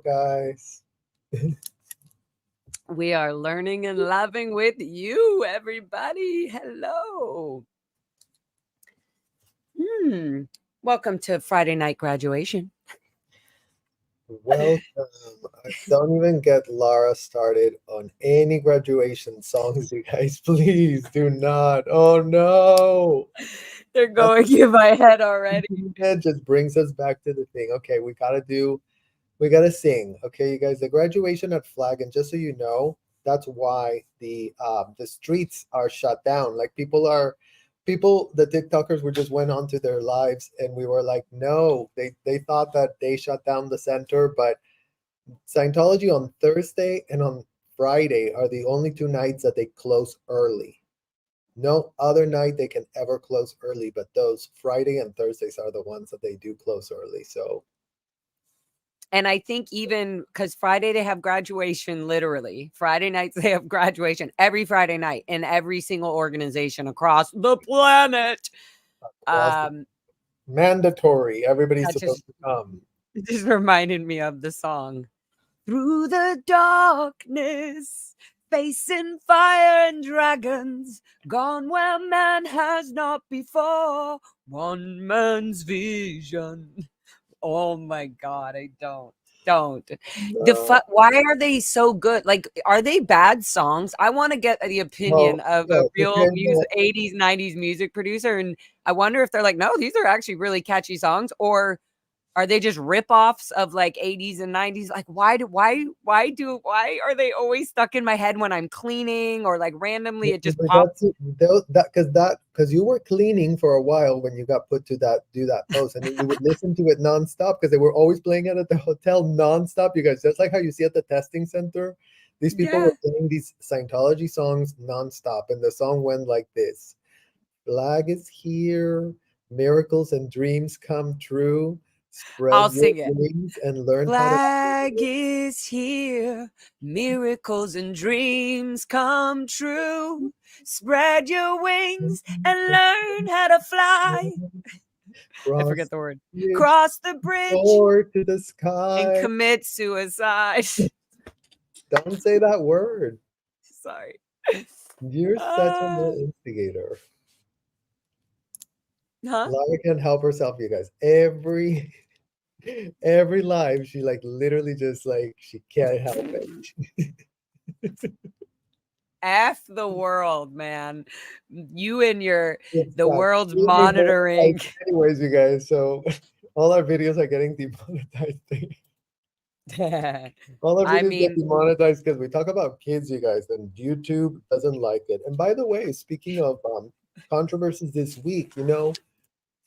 guys. We are learning and loving with you, everybody. Hello. Hmm. Welcome to Friday night graduation. Welcome. Don't even get Lara started on any graduation songs, you guys. Please do not. Oh no. They're That's going in my head already. that just brings us back to the thing. Okay, we gotta sing. Okay, you guys, the graduation at Flag, and just so you know, that's why the streets are shut down. Like the TikTokers were just went on to their lives, and we were like, no, they thought that they shut down the center, but Scientology on Thursday and on Friday are the only two nights that they close early. No other night they can ever close early, but those Friday and Thursdays are the ones that they do close early. So And I think even because Friday they have graduation, literally. Friday nights they have graduation every Friday night in every single organization across the planet. across Um, mandatory, everybody's that supposed to come. just reminded me of the song. Through the darkness, facing fire and dragons, gone where man has not before. One man's vision. Oh my God, I don't. No, Why are they so good? Like, are they bad songs? I want to get the opinion well, of a yes, real music 80s, 90s music producer. And I wonder if they're like, no, these are actually really catchy songs, or are they just rip-offs of like 80s and 90s? Like, why are they always stuck in my head when I'm cleaning or like randomly it just but pops? that's it. Because you were cleaning for a while when you got put to that do that post, and then you would listen to it nonstop because they were always playing it at the hotel nonstop. You guys, just like how you see at the testing center, these people Yeah. were playing these Scientology songs nonstop, and the song went like this: "Flag is here, miracles and dreams come true. Spread I'll your sing it. wings and learn how to." Flag is here, miracles and dreams come true. Spread your wings and learn how to fly. I Cross forget the word. the bridge, Cross the bridge soar to the and sky. commit suicide. Don't say that word. Sorry. You're such a Uh, little instigator. huh? Lara can't help herself, you guys. Every live, she like literally just like she can't help it. F the world, man. You and your It's the got world's too demonetized. monitoring. Anyways, you guys, so all our videos are getting demonetized. All our I videos get mean, demonetized because we talk about kids, you guys, and YouTube doesn't like it. And by the way, speaking of controversies this week,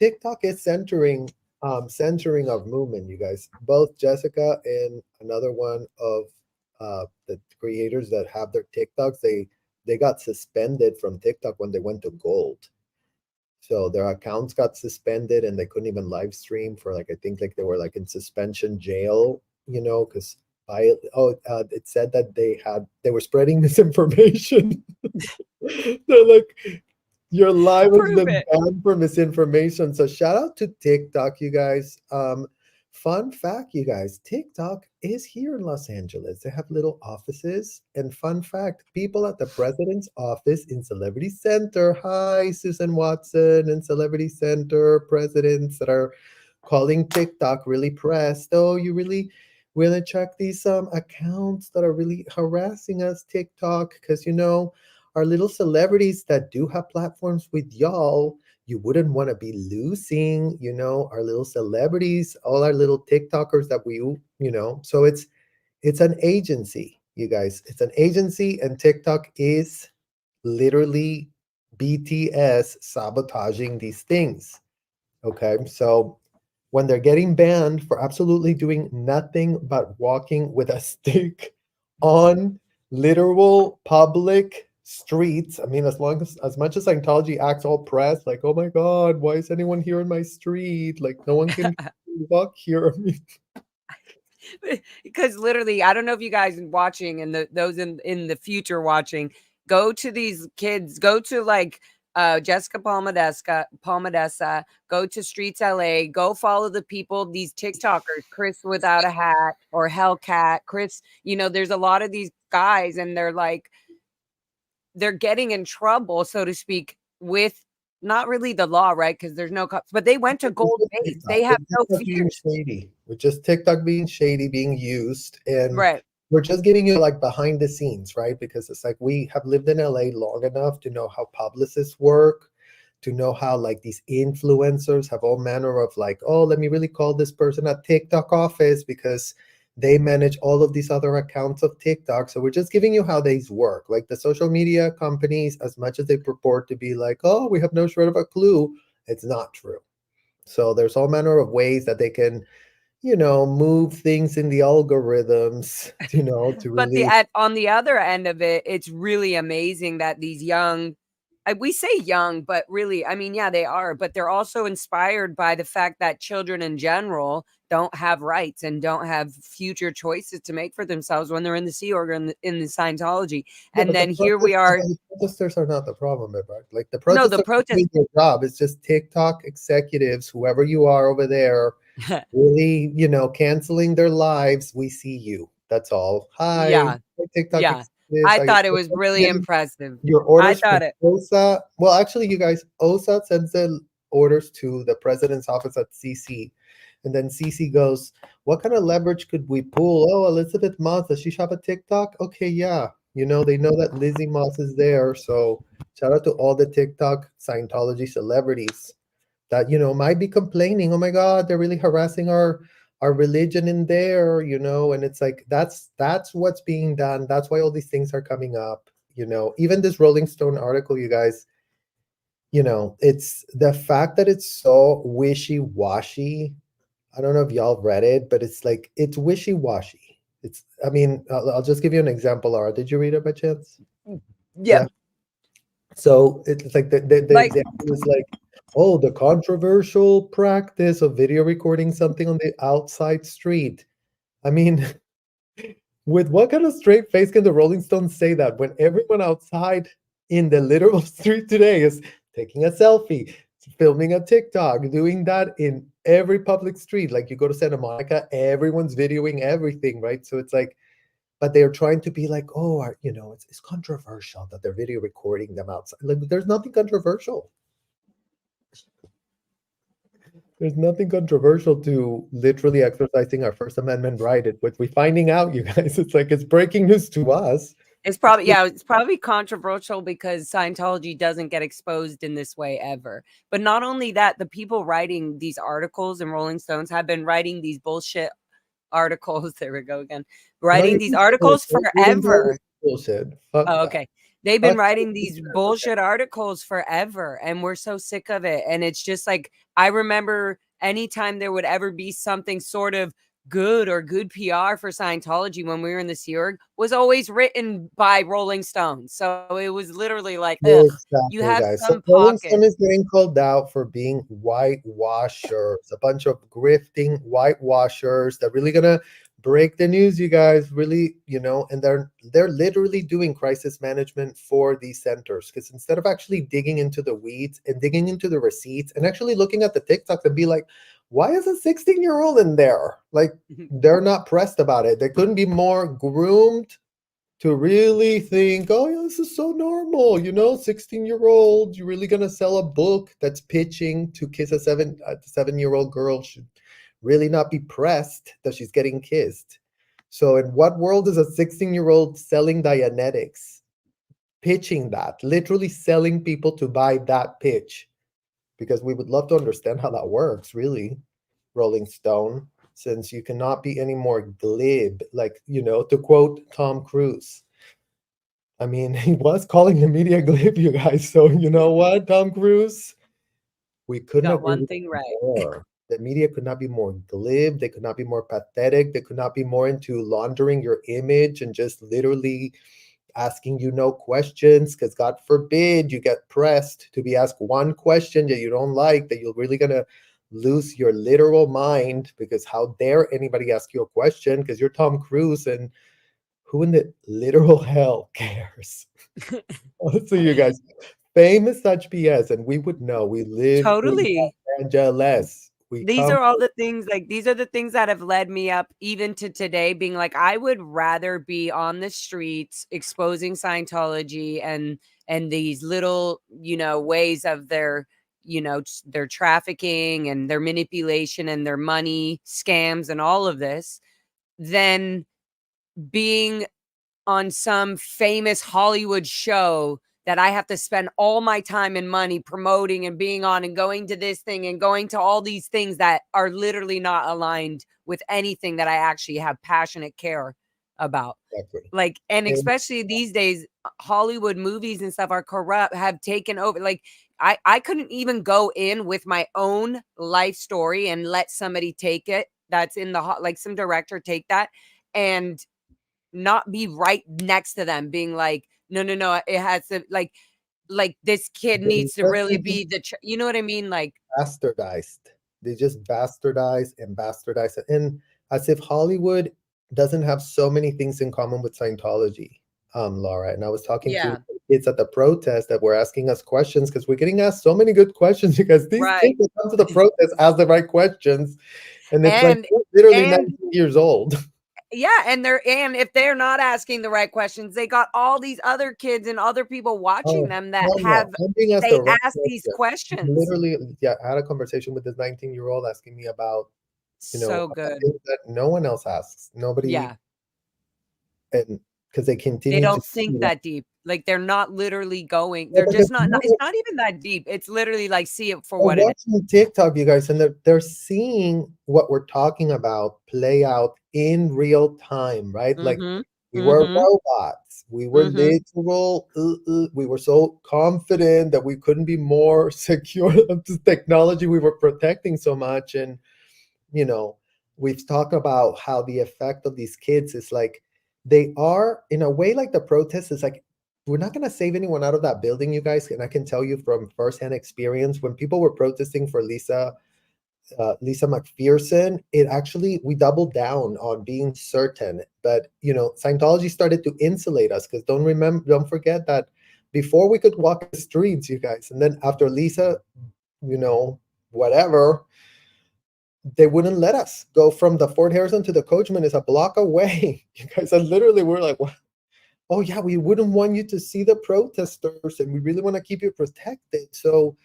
TikTok is censoring of movement, you guys. Both Jessica and another one of the creators that have their TikToks, they got suspended from TikTok when they went to gold. So their accounts got suspended and they couldn't even live stream for like I think like they were like in suspension jail, because it said that they were spreading misinformation. They're like, your live has prove been it. banned for misinformation. So shout out to TikTok, you guys. Fun fact, you guys, TikTok is here in Los Angeles. They have little offices. And fun fact, people at the president's office in Celebrity Center. Hi, Susan Watson and Celebrity Center presidents that are calling TikTok really pressed. Oh, you really want to check these accounts that are really harassing us, TikTok, because our little celebrities that do have platforms with y'all, you wouldn't want to be losing, our little celebrities, all our little TikTokers that so it's an agency, you guys. It's an agency, and TikTok is literally BTS sabotaging these things. Okay. So when they're getting banned for absolutely doing nothing but walking with a stick on literal public streets. I mean, as much as Scientology acts all pressed, like, oh my God, why is anyone here in my street? Like, no one can walk here. I mean, Because literally, I don't know if you guys watching and those in the future watching, go to these kids, go to like Jessica Palmadessa, go to Streets LA, go follow the people, these TikTokers, Chris without a hat or Hellcat, Chris, there's a lot of these guys and they're getting in trouble, so to speak, with not really the law, right? Because there's no cops, but they went to It's gold just base. TikTok. They have It's no TikTok being fears. shady. With just TikTok being shady, being used, and Right. we're just giving you like behind the scenes, right? Because it's like we have lived in LA long enough to know how publicists work, to know how like these influencers have all manner of like, oh, let me really call this person at TikTok office because they manage all of these other accounts of TikTok. So we're just giving you how these work. Like the social media companies, as much as they purport to be like, oh, we have no shred of a clue, it's not true. So there's all manner of ways that they can, move things in the algorithms, to But the really. on the other end of it, it's really amazing that these young, we say young, but really, I mean, yeah, they are, but they're also inspired by the fact that children in general don't have rights and don't have future choices to make for themselves when they're in the Sea Org or in the Scientology. Yeah, And but the then here we are. protesters are not the problem, right? Like the No, the protesters are protest. doing their job. It's just TikTok executives, whoever you are over there, really, canceling their lives. We see you. That's all. Hi, Yeah, TikTok yeah. executives. I thought it was really Getting impressive. your I orders from thought it. OSA. Well, actually, you guys, OSA sends the orders to the president's office at CC. And then CC goes, what kind of leverage could we pull? Oh, Elizabeth Moss, does she shop at TikTok? Okay, yeah. They know that Lizzie Moss is there. So shout out to all the TikTok Scientology celebrities that, might be complaining, oh my God, they're really harassing our religion in there, and it's like that's what's being done. That's why all these things are coming up. Even this Rolling Stone article, you guys, it's the fact that it's so wishy-washy. I don't know if y'all read it, but it's like it's wishy-washy. I mean, I'll just give you an example. Laura, did you read it by chance? Yeah, Yeah. So it's like like the idea is like, oh, the controversial practice of video recording something on the outside street. I mean, with what kind of straight face can the Rolling Stones say that when everyone outside in the literal street today is taking a selfie, filming a TikTok, doing that in every public street? Like you go to Santa Monica, everyone's videoing everything, right? So it's like, but they're trying to be like, oh, it's controversial that they're video recording them outside. Like, there's nothing controversial. There's nothing controversial to literally exercising our First Amendment right. What we're finding out, you guys, it's like it's breaking news to us. it's It's probably, yeah, it's probably controversial because Scientology doesn't get exposed in this way ever. But not only that, the people writing these articles in Rolling Stones have been writing these bullshit articles. There we go again. not Writing these even articles bullshit. Even though forever. it's bullshit. Fuck Oh, that. okay. They've been Fuck writing these 50%, okay. bullshit articles forever, and we're so sick of it. And it's just like, I remember anytime there would ever be something sort of good or good PR for Scientology when we were in the Sea Org was always written by Rolling Stones. So it was literally like, ugh, you Exactly, have guys. So some Rolling pockets. Stone is getting called out for being whitewashers, a bunch of grifting whitewashers. They're really gonna break the news, you guys. Really, and they're literally doing crisis management for these centers because instead of actually digging into the weeds and digging into the receipts and actually looking at the TikToks and be like, why is a 16-year-old in there? Like they're not pressed about it. They couldn't be more groomed to really think, oh, yeah, this is so normal, 16-year-old, you're really gonna sell a book that's pitching to kiss a 7-year-old girl should really not be pressed that she's getting kissed. So in what world is a 16-year-old selling Dianetics, pitching that, literally selling people to buy that pitch? Because we would love to understand how that works, really, Rolling Stone, since you cannot be any more glib, like, to quote Tom Cruise. I mean, he was calling the media glib, you guys. So you know what, Tom Cruise? We couldn't Got agree one with thing you right. more. The media could not be more glib. They could not be more pathetic. They could not be more into laundering your image and just literally asking you no questions. Because God forbid you get pressed to be asked one question that you don't like, that you're really gonna lose your literal mind. Because how dare anybody ask you a question? Because you're Tom Cruise, and who in the literal hell cares? So you guys, Fame is such BS, and we would know. We live in Totally. Los Angeles. We These come are all the things, like, these are the things that have led me up even to today being like, I would rather be on the streets exposing Scientology and these little, ways of their, their trafficking and their manipulation and their money scams and all of this than being on some famous Hollywood show that I have to spend all my time and money promoting and being on and going to this thing and going to all these things that are literally not aligned with anything that I actually have passionate care about. exactly. Like, and And especially these days, Hollywood movies and stuff are corrupt, have taken over. Like, I couldn't even go in with my own life story and let somebody take it. That's in the like some director take that and not be right next to them being like, no, no, no, it has to like this kid they needs to really just be you know what I mean? Like, bastardized. They just bastardize and bastardize it. And as if Hollywood doesn't have so many things in common with Scientology, Laura. And I was talking to yeah, kids at the protest that were asking us questions because we're getting asked so many good questions because these right. kids that come to the protest ask the right questions. And it's like And they're literally and 19 years old. yeah, and if they're not asking the right questions, they got all these other kids and other people watching Oh, them that hell no. have I'm being asked the they right ask these question. questions. Literally, yeah, I had a conversation with this 19-year-old asking me about, So about good. things that no one else asks. Nobody, Yeah. and because they They continue to don't see think that. that deep. Like, they're not literally going. Yeah, They're because just not it's not even that deep. It's literally like see it for they're what it is. watching TikTok, you guys, and they're seeing what we're talking about play out in real time, right? Like Mhm. we were Mhm. robots. We were Mhm. literal. We were so confident that we couldn't be more secure of the technology we were protecting so much. And you know, we've talked about how the effect of these kids is like they are in a way like the protest is like we're not going to save anyone out of that building, you guys. And I can tell you from firsthand experience when people were protesting for Lisa McPherson, it actually we doubled down on being certain. But Scientology started to insulate us because don't forget that before we could walk the streets, you guys, and then after Lisa, you know, whatever, they wouldn't let us go from the Fort Harrison to the Coachman is a block away. You guys, and literally we're like, what? Oh yeah, we wouldn't want you to see the protesters, and we really want to keep you protected. So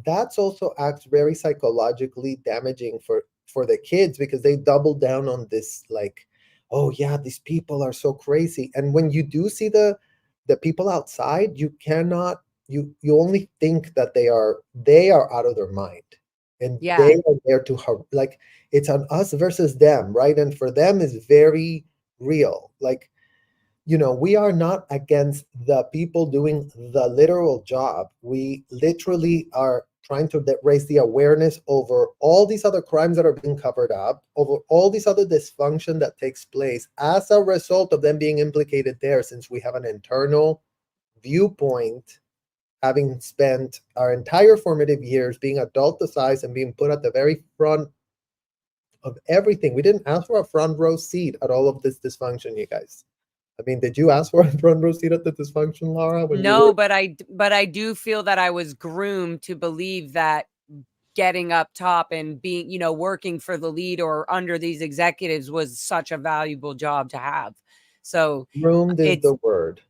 that's also acts very psychologically damaging for the kids because they double down on this like, oh yeah, these people are so crazy. And when you do see the people outside, you cannot you only think that they are out of their mind and they Yeah. are there to like it's on us versus them, right? And for them is very real. Like we are not against the people doing the literal job. We literally are trying to raise the awareness over all these other crimes that are being covered up, over all these other dysfunction that takes place as a result of them being implicated there, since we have an internal viewpoint, having spent our entire formative years being adulticized and being put at the very front of everything. We didn't ask for a front row seat at all of this dysfunction, you guys. I mean, did you ask for a front row seat at the dysfunction, Laura, when you No, were but I do feel that I was groomed to believe that getting up top and being, working for the lead or under these executives was such a valuable job to have. So groomed is it's the word.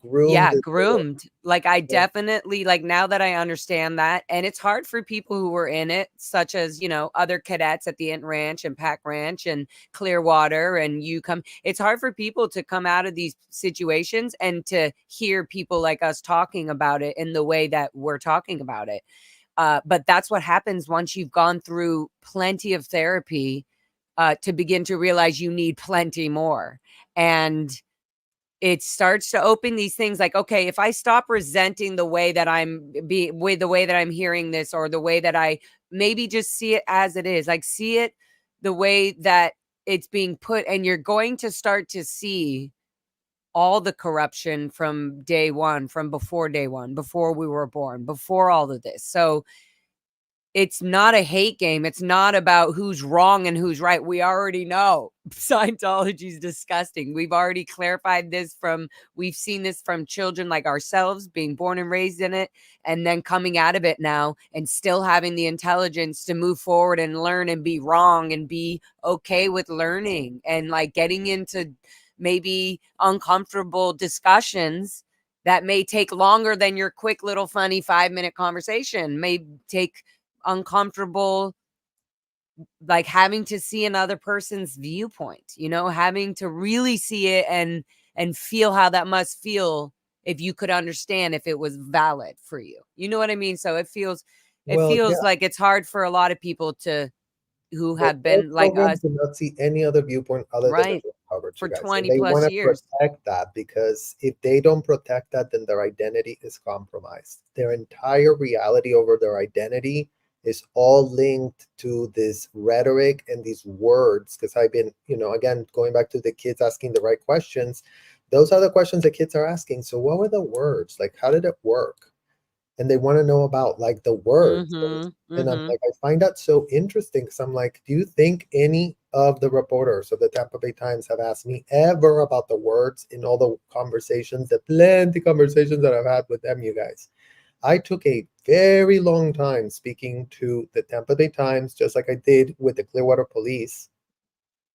Groomed yeah, is the word. groomed. Like I Yeah. definitely like now that I understand that, and it's hard for people who were in it, such as, other cadets at the Int Ranch and Pack Ranch and Clearwater and you come. It's hard for people to come out of these situations and to hear people like us talking about it in the way that we're talking about it. But that's what happens once you've gone through plenty of therapy to begin to realize you need plenty more. And it starts to open these things like, okay, if I stop resenting the way that with the way that I'm hearing this, or the way that I maybe just see it as it is, like see it the way that it's being put, and you're going to start to see all the corruption from day one, from before day one, before we were born, before all of this. So it's not a hate game. It's not about who's wrong and who's right. We already know Scientology is disgusting. We've already clarified this we've seen this from children like ourselves being born and raised in it, and then coming out of it now and still having the intelligence to move forward and learn and be wrong and be okay with learning and like getting into maybe uncomfortable discussions that may take longer than your quick little funny 5-minute conversation, may take uncomfortable, like having to see another person's viewpoint, having to really see it and feel how that must feel if you could understand if it was valid for you. You know what I mean? So it feels Well, yeah, like it's hard for a lot of people who they're have so been like programmed us, to not see any other viewpoint other than their right? own coverage, For you guys. And 20 they want plus to years. protect that, because if they don't protect that, then their identity is compromised. Their entire reality over their identity is all linked to this rhetoric and these words. Because I've been, again, going back to the kids asking the right questions, those are the questions the kids are asking. So what were the words? Like, how did it work? And they want to know about like the words. And I'm Mm-hmm. like, I find that so interesting, because I'm like, do you think any of the reporters of the Tampa Bay Times have asked me ever about the words in all the conversations, the plenty conversations that I've had with them, you guys? I took a very long time speaking to the Tampa Bay Times, just like I did with the Clearwater Police.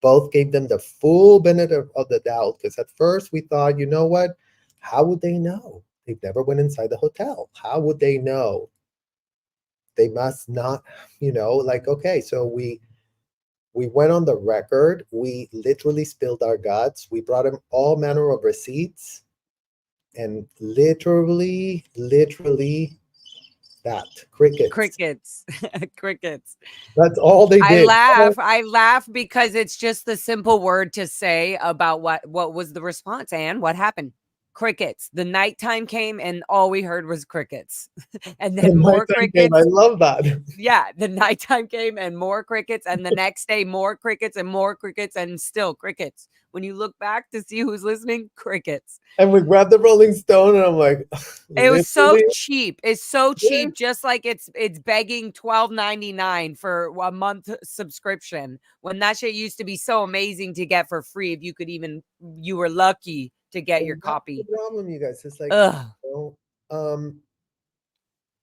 Both gave them the full benefit of the doubt, because at first we thought, you know what? How would they know? They've never went inside the hotel. How would they know? They must not, like, okay, so we went on the record. We literally spilled our guts. We brought him all manner of receipts, and literally that crickets. Crickets. Crickets. That's all they I did. laugh. I laugh because it's just the simple word to say about what was the response, and what happened. Crickets. The nighttime came and all we heard was crickets. And then And my more time came. I crickets. love that. Yeah, the nighttime came and more crickets, and the next day more crickets and more crickets and still crickets. When you look back to see who's listening, crickets. And we grabbed the Rolling Stone, and I'm like, It was so literally, cheap. It's so yeah. cheap, just like it's begging $12.99 for a month subscription. When that shit used to be so amazing to get for free, if you were lucky to get your And that's the copy. problem, you guys. It's like, Ugh. um,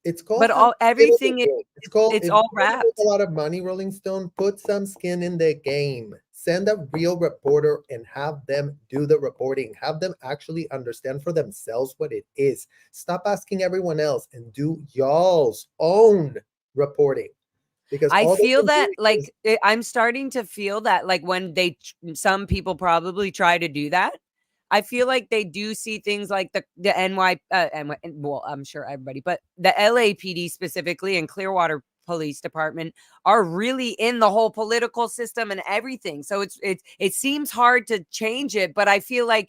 it's called But having all skin in the everything is game. It's called, it's if you all want to make wrapped. a lot of money, Rolling Stone, put some skin in the game. Send a real reporter and have them do the reporting. Have them actually understand for themselves what it is. Stop asking everyone else and do y'all's own reporting. Because I all they feel can that do is, I'm starting to feel that like when some people probably try to do that. I feel like they do see things like the well, I'm sure everybody, but the LAPD specifically and Clearwater Police Department are really in the whole political system and everything. So it seems hard to change it, but I feel like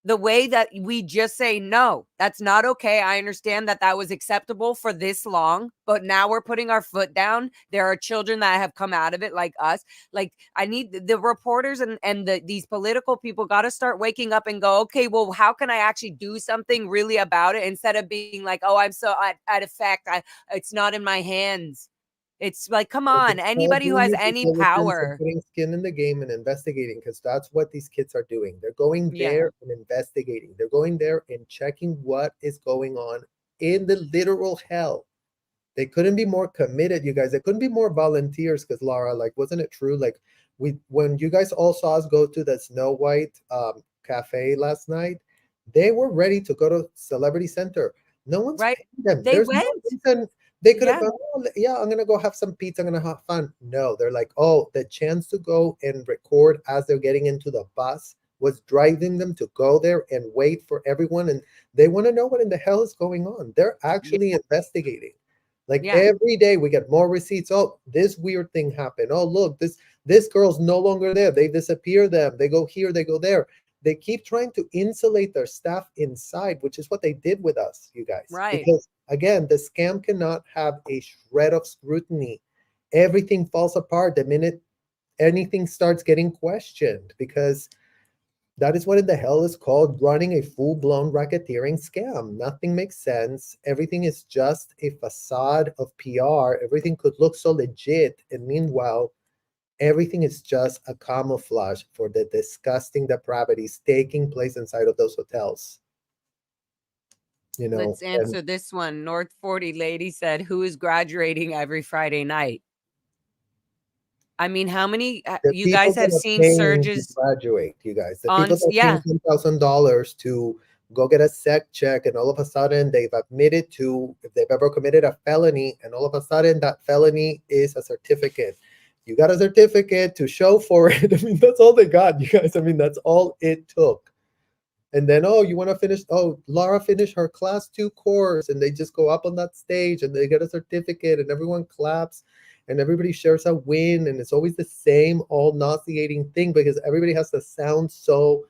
the way that we just say, no, that's not okay. I understand that was acceptable for this long, but now we're putting our foot down. There are children that have come out of it like us. Like, I need the reporters and these political people got to start waking up and go, okay, well, how can I actually do something really about it, instead of being like, oh, I'm so at effect, it's not in my hands. It's like, come if on, it's called anybody who doing has your due any diligence and power. putting skin in the game and investigating, because that's what these kids are doing. They're going Yeah, there and investigating. They're going there and checking what is going on in the literal hell. They couldn't be more committed, you guys. They couldn't be more volunteers, because Laura, like, wasn't it true? Like, when you guys all saw us go to the Snow White cafe last night, they were ready to go to Celebrity Center. No one's right. paying them. They There's no went. reason they could have Yeah, gone, oh, yeah, I'm gonna go have some pizza, I'm gonna have fun. No, they're like, oh, the chance to go and record as they're getting into the bus was driving them to go there and wait for everyone. And they want to know what in the hell is going on. They're yeah, actually investigating. Like, yeah. every day we get more receipts. Oh, this weird thing happened. Oh, look, this girl's no longer there. They disappear them. They go here, they go there. They keep trying to insulate their staff inside, which is what they did with us, you guys. Right. Because again, the scam cannot have a shred of scrutiny. Everything falls apart the minute anything starts getting questioned, because That is what in the hell is called running a full-blown racketeering scam. Nothing makes sense. Everything is just a facade of PR. Everything could look so legit, and meanwhile, everything is just a camouflage for the disgusting depravities taking place inside of those hotels. You know, Let's and answer this one. North 40 lady said, "Who is graduating every Friday night?" I mean, how many the you people guys that have are seen paying to surges graduate, you guys, the on people that are yeah, paying $10,000 to go get a sec check, and all of a sudden they've admitted to if they've ever committed a felony, and all of a sudden that felony is a certificate. You got a certificate to show for it. I mean, that's all they got, you guys. I mean, that's all it took. And then, oh, you want to finish? Oh, Laura finished her class 2 course, and they just go up on that stage and they get a certificate, and everyone claps, and everybody shares a win, and it's always the same all nauseating thing because everybody has to sound so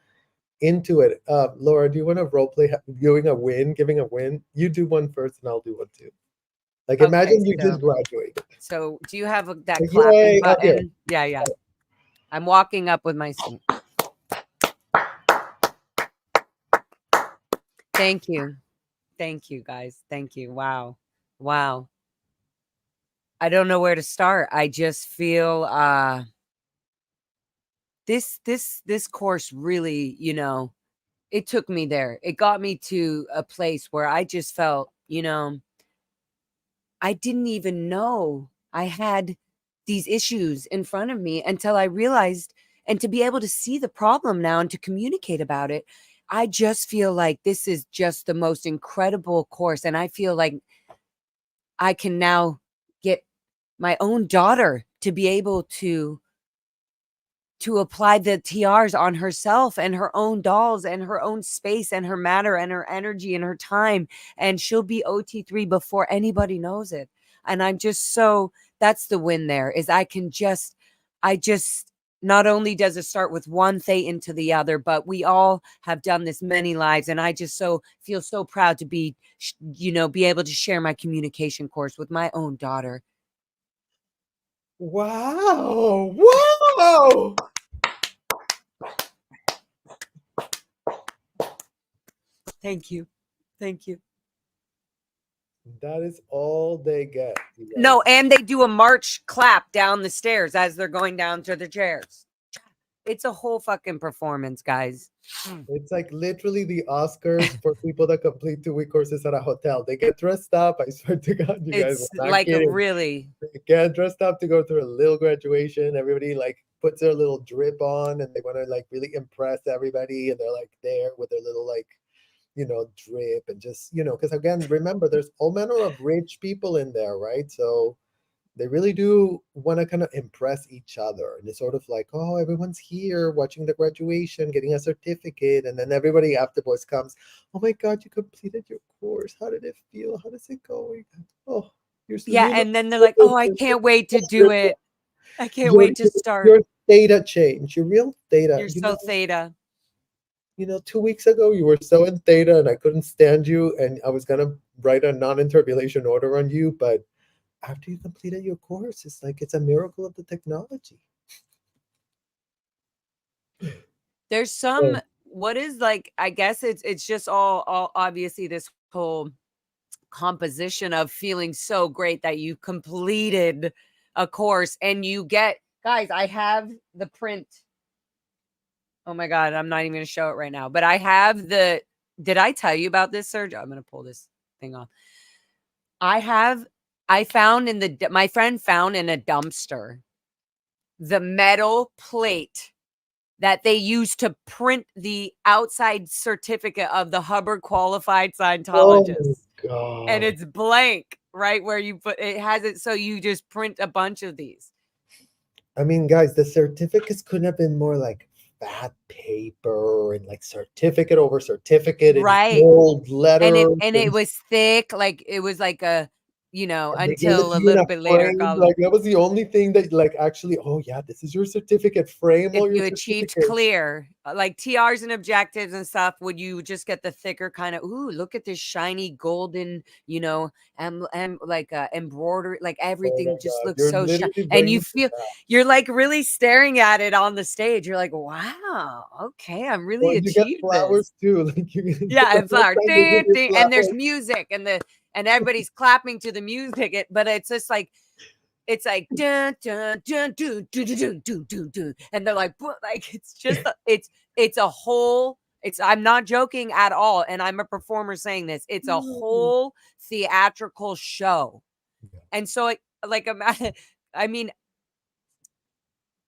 into it. Laura, do you want to role play doing a win, giving a win? You do one first, and I'll do one too. Like, okay, imagine you just graduated. so do you have that Like, clapping yay! Oh, here. button? Yeah, yeah. I'm walking up with my student. Thank you. Thank you, guys. Thank you. Wow. Wow. I don't know where to start. I just feel this course really, it took me there. It got me to a place where I just felt, I didn't even know I had these issues in front of me until I realized, and to be able to see the problem now and to communicate about it. I just feel like this is just the most incredible course. And I feel like I can now get my own daughter to be able to apply the TRs on herself and her own dolls and her own space and her matter and her energy and her time. And she'll be OT3 before anybody knows it. And I'm just so, that's the win there is I just, not only does it start with one thing into the other, but we all have done this many lives. And I just so feel so proud to be, be able to share my communication course with my own daughter. Wow! Wow! Thank you. Thank you. That is all they get. You guys. No, and they do a march clap down the stairs as they're going down to the chairs. It's a whole fucking performance, guys. It's like literally the Oscars for people that complete 2-week courses at a hotel. They get dressed up. I swear to God, you guys, It's I'm not like a kidding. really They get dressed up to go through a little graduation. Everybody like puts their little drip on, and they want to like really impress everybody. And they're like there with their little like, drip, and just, because again, remember, there's all manner of rich people in there, right? So they really do want to kind of impress each other. And it's sort of like, oh, everyone's here watching the graduation, getting a certificate. And then everybody afterwards comes, oh my God, you completed your course. How did it feel? How does it go? Oh, you're so, yeah, and then they're like, "Oh, I can't wait to do it. I can't your, wait to start." your theta change, your real theta. You're so theta. 2 weeks ago, you were so in theta and I couldn't stand you. And I was going to write a non-interpolation order on you. But after you completed your course, it's like it's a miracle of the technology. There's some what is like I guess it's just all obviously this whole composition of feeling so great that you completed a course and you get guys, I have the print. Oh my God, I'm not even going to show it right now, but I have did I tell you about this, Serge? I'm going to pull this thing off. I found my friend found in a dumpster the metal plate that they used to print the outside certificate of the Hubbard Qualified Oh Scientologist. my God. And it's blank, right? Where you put it has it so you just print a bunch of these. I mean, guys, the certificates couldn't have been more like fat paper and like certificate over certificate in Right. gold letters. And it was thick, like it was like a And they gave it until to a you in little a bit later in frame, college. like, that was the only thing that, like, actually, "Oh, yeah, this is your certificate. Frame If all your you achieved certificates." clear, like TRs and objectives and stuff, would you just get the thicker kind of, ooh, look at this shiny golden, like embroidery, like Oh my everything just god, looks you're so shiny. literally And you bringing it feel back. you're like really staring at it on the stage. You're like, wow, okay, I'm Or really you get achieved this. flowers too, like, you get Yeah, the and first flower, time they give ding, you ding, and there's flowers. music and everybody's clapping to the music. But it's just like it's like dun dun dun dun dun dun dun dun dun, dun. And they're like it's just it's a whole it's I'm not joking at all, and I'm a performer saying this. It's a whole theatrical show. Yeah. And so I mean,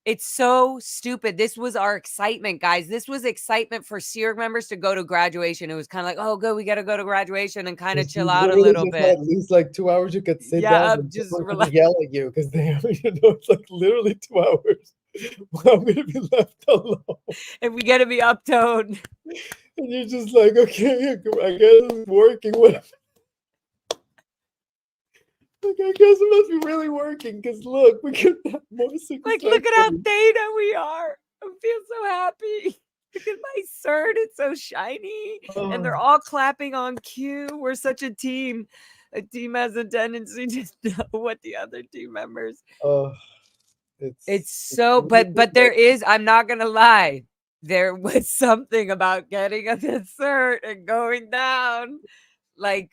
it's so stupid. This was our excitement, guys. This was excitement for SEER members to go to graduation. It was kind of like, oh, good, we got to go to graduation and kind of 'Cause you chill out a literally little just had bit. at least, like, 2 hours you could sit Yeah, down I'm and just someone couldn't relax. yell at you because they it's, like, literally 2 hours. Well, I'm gonna be left alone. And we got to be uptoned. And you're just like, "Okay, I guess it's working, whatever." Like, I guess it must be really working because look, we get that motorcycle Like, look start at how going. theta we are. I feel so happy. Look at my cert. It's so shiny. And they're Oh, all clapping on cue. We're such a team. A team has a tendency to know what the other team members. oh, It's it's so, really but there is, I'm not gonna lie. There was something about getting a cert and going down. Like,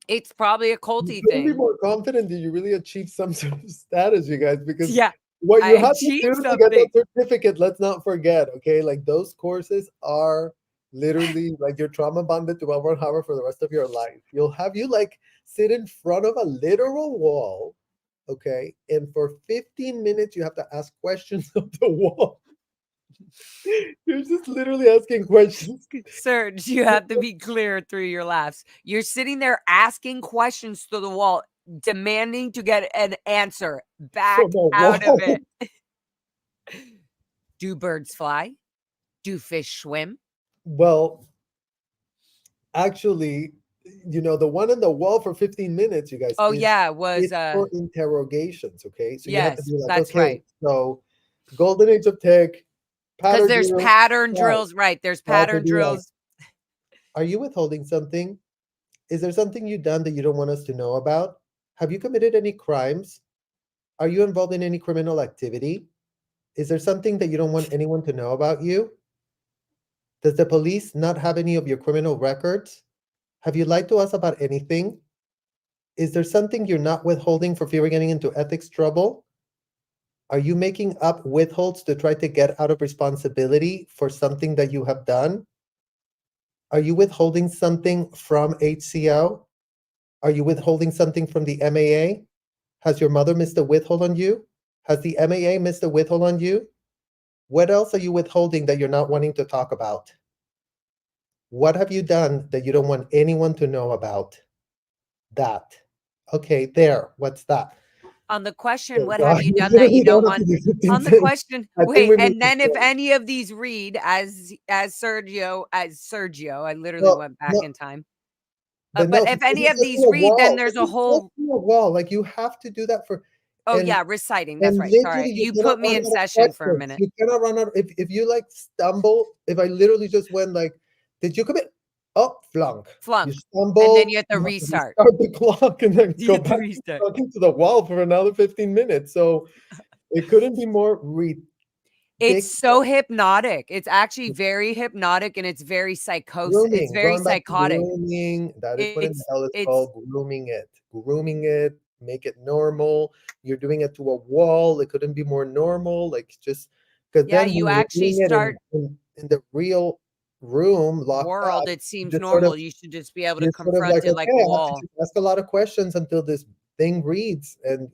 it's probably a you culty couldn't be thing. more confident that you really achieved some sort of status, you guys, because Yeah, what I you had to do achieved to get that something. certificate, let's not forget, okay? Like those courses are literally like you're trauma bonded to Albert Harbor for the rest of your life. You'll have you like sit in front of a literal wall, okay? And for 15 minutes you have to ask questions of the wall. You're just literally asking questions. Serge, you have to be clear through your laughs. You're sitting there asking questions to the wall, demanding to get an answer back From a out of wall. it. Do birds fly? Do fish swim? Well, actually, the one on the wall for 15 minutes, you guys, Oh is yeah, it was it's for interrogations, okay? So you have to yes, be like, that's okay, right. so golden age of tech, Because pattern there's drill, pattern right. drills, right? There's So I have to pattern be like, drills. are you withholding something? Is there something you've done that you don't want us to know about? Have you committed any crimes? Are you involved in any criminal activity? Is there something that you don't want anyone to know about you? Does the police not have any of your criminal records? Have you lied to us about anything? Is there something you're not withholding for fear of getting into ethics trouble? Are you making up withholds to try to get out of responsibility for something that you have done? Are you withholding something from HCO? Are you withholding something from the MAA? Has your mother missed a withhold on you? Has the MAA missed a withhold on you? What else are you withholding that you're not wanting to talk about? What have you done that you don't want anyone to know about? That. Okay, there. What's that? On the question, Oh what have God, you you done that you literally don't don't have to want? do 15 On the things. question, I think wait, we made and the then if point. any of these read as Sergio, I literally Well, went back no, in time. but But no, if because any it's of just these to a read, then wall. there's a It's just whole to a wall. Like you have to do that for, oh and yeah, reciting. That's and right. Sorry. literally you You cannot put me run in out of session for a questions. minute. You cannot run out. If you like stumble, if I literally just went like, did you commit? Oh, flunk. You Flunk. And then stumble. you have to You have to restart. restart the clock and then You go have to back to restart. talking to the wall for another 15 minutes. So it couldn't be more ridiculous. It's so hypnotic. It's actually very hypnotic and it's very it's Grooming, very going back to psychotic. grooming, that is what in the hell it's It's called, grooming it. Grooming it, make it normal. You're doing it to a wall, it couldn't be more normal, like, just because yeah, then you when you're actually doing it start in the real room, locked world. up, It you seems just sort of normal. You should just be able to you're sort of confront like, it like "Okay, a I have to wall. just ask a lot of questions until this thing reads," and,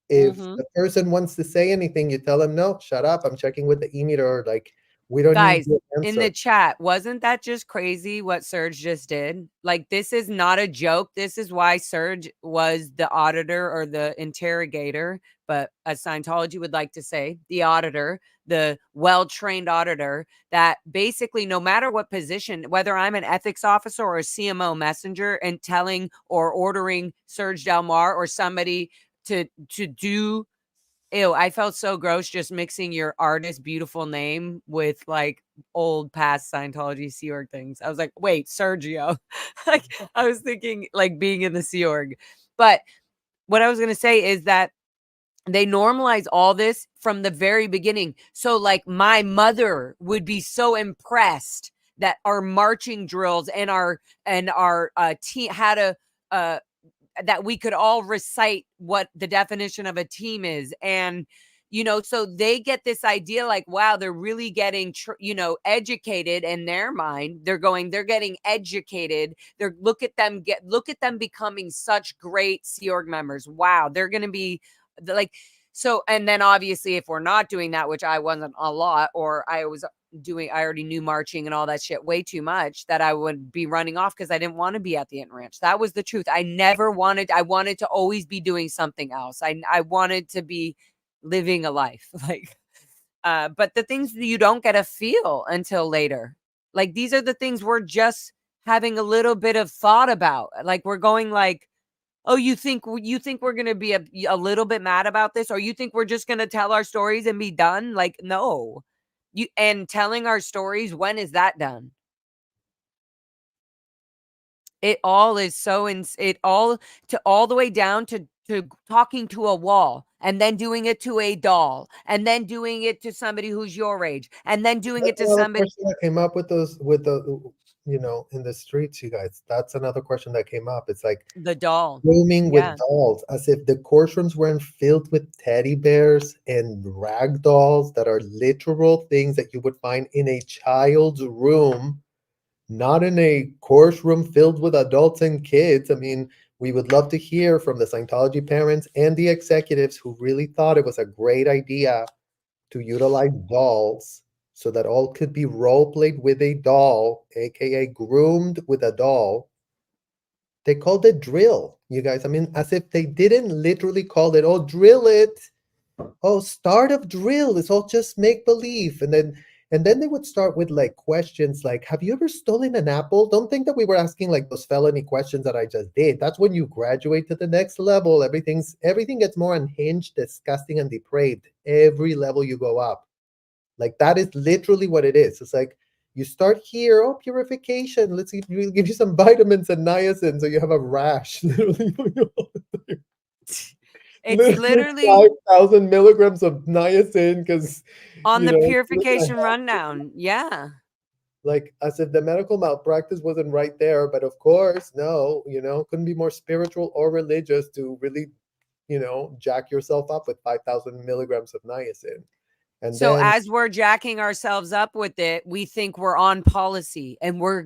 if Mhm. the person wants to say anything, you tell them, "No, shut up, I'm checking with the e-meter," like, We don't need Guys, your in the answer. chat, wasn't that just crazy what Serge just did? Like, this is not a joke. This is why Serge was the auditor or the interrogator, but as Scientology would like to say, the auditor, the well-trained auditor, that basically no matter what position, whether I'm an ethics officer or a CMO messenger and telling or ordering Serge Delmar or somebody to do. Ew, I felt so gross just mixing your artist beautiful name with like old past Scientology Sea Org things. I was like, wait, Sergio. Like, I was thinking like being in the Sea Org. But what I was gonna say is that they normalize all this from the very beginning. So like my mother would be so impressed that our marching drills and our team had a that we could all recite what the definition of a team is. And so they get this idea like, wow, they're really getting educated. In their mind, they're getting educated. Look at them becoming such great Sea Org members. Wow, they're going to be like, so. And then obviously if we're not doing that, which I wasn't a lot, or I already knew marching and all that shit way too much, that I would be running off because I didn't want to be at the Int Ranch. That was the truth. I wanted to always be doing something else. I wanted to be living a life. Like, but the things that you don't get to feel until later, like these are the things we're just having a little bit of thought about. Like we're going like, oh, you think we're going to be a little bit mad about this, or you think we're just going to tell our stories and be done? Like, no. And telling our stories, when is that done? It all is so it all to all the way down to talking to a wall, and then doing it to a doll, and then doing it to somebody who's your age, and then doing it That's to another somebody. question that came up with those with the in the streets, you guys. That's another question that came up. It's like The doll. grooming with Yeah. dolls, as if the courtrooms weren't filled with teddy bears and rag dolls that are literal things that you would find in a child's room, not in a courtroom filled with adults and kids. I mean, we would love to hear from the Scientology parents and the executives who really thought it was a great idea to utilize dolls so that all could be role played with a doll, aka groomed with a doll. They called it drill, you guys. I mean, as if they didn't literally call it, oh, drill it. Oh, start of drill. It's all just make believe. And then they would start with like questions like, have you ever stolen an apple? Don't think that we were asking like those felony questions that I just did. That's when you graduate to the next level. Everything gets more unhinged, disgusting, and depraved every level you go up. Like that is literally what it is. It's like you start here, oh, purification. Let's see, we'll give you some vitamins and niacin so you have a rash. It's Literally literally 5,000 milligrams of niacin because, on you the know, it's a purification rundown. Yeah. like as if the medical malpractice wasn't right there. But of course, no, couldn't be more spiritual or religious to really, jack yourself up with 5,000 milligrams of niacin. And So then as we're jacking ourselves up with it, we think we're on policy, and we're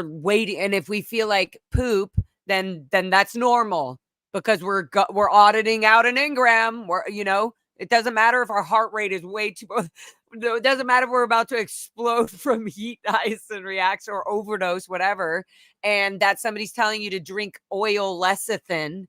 waiting. And if we feel like poop, then that's normal, because we're auditing out an engram. It doesn't matter if our heart rate is way too. It doesn't matter if we're about to explode from heat, ice, and reaction or overdose, whatever. And that somebody's telling you to drink oil lecithin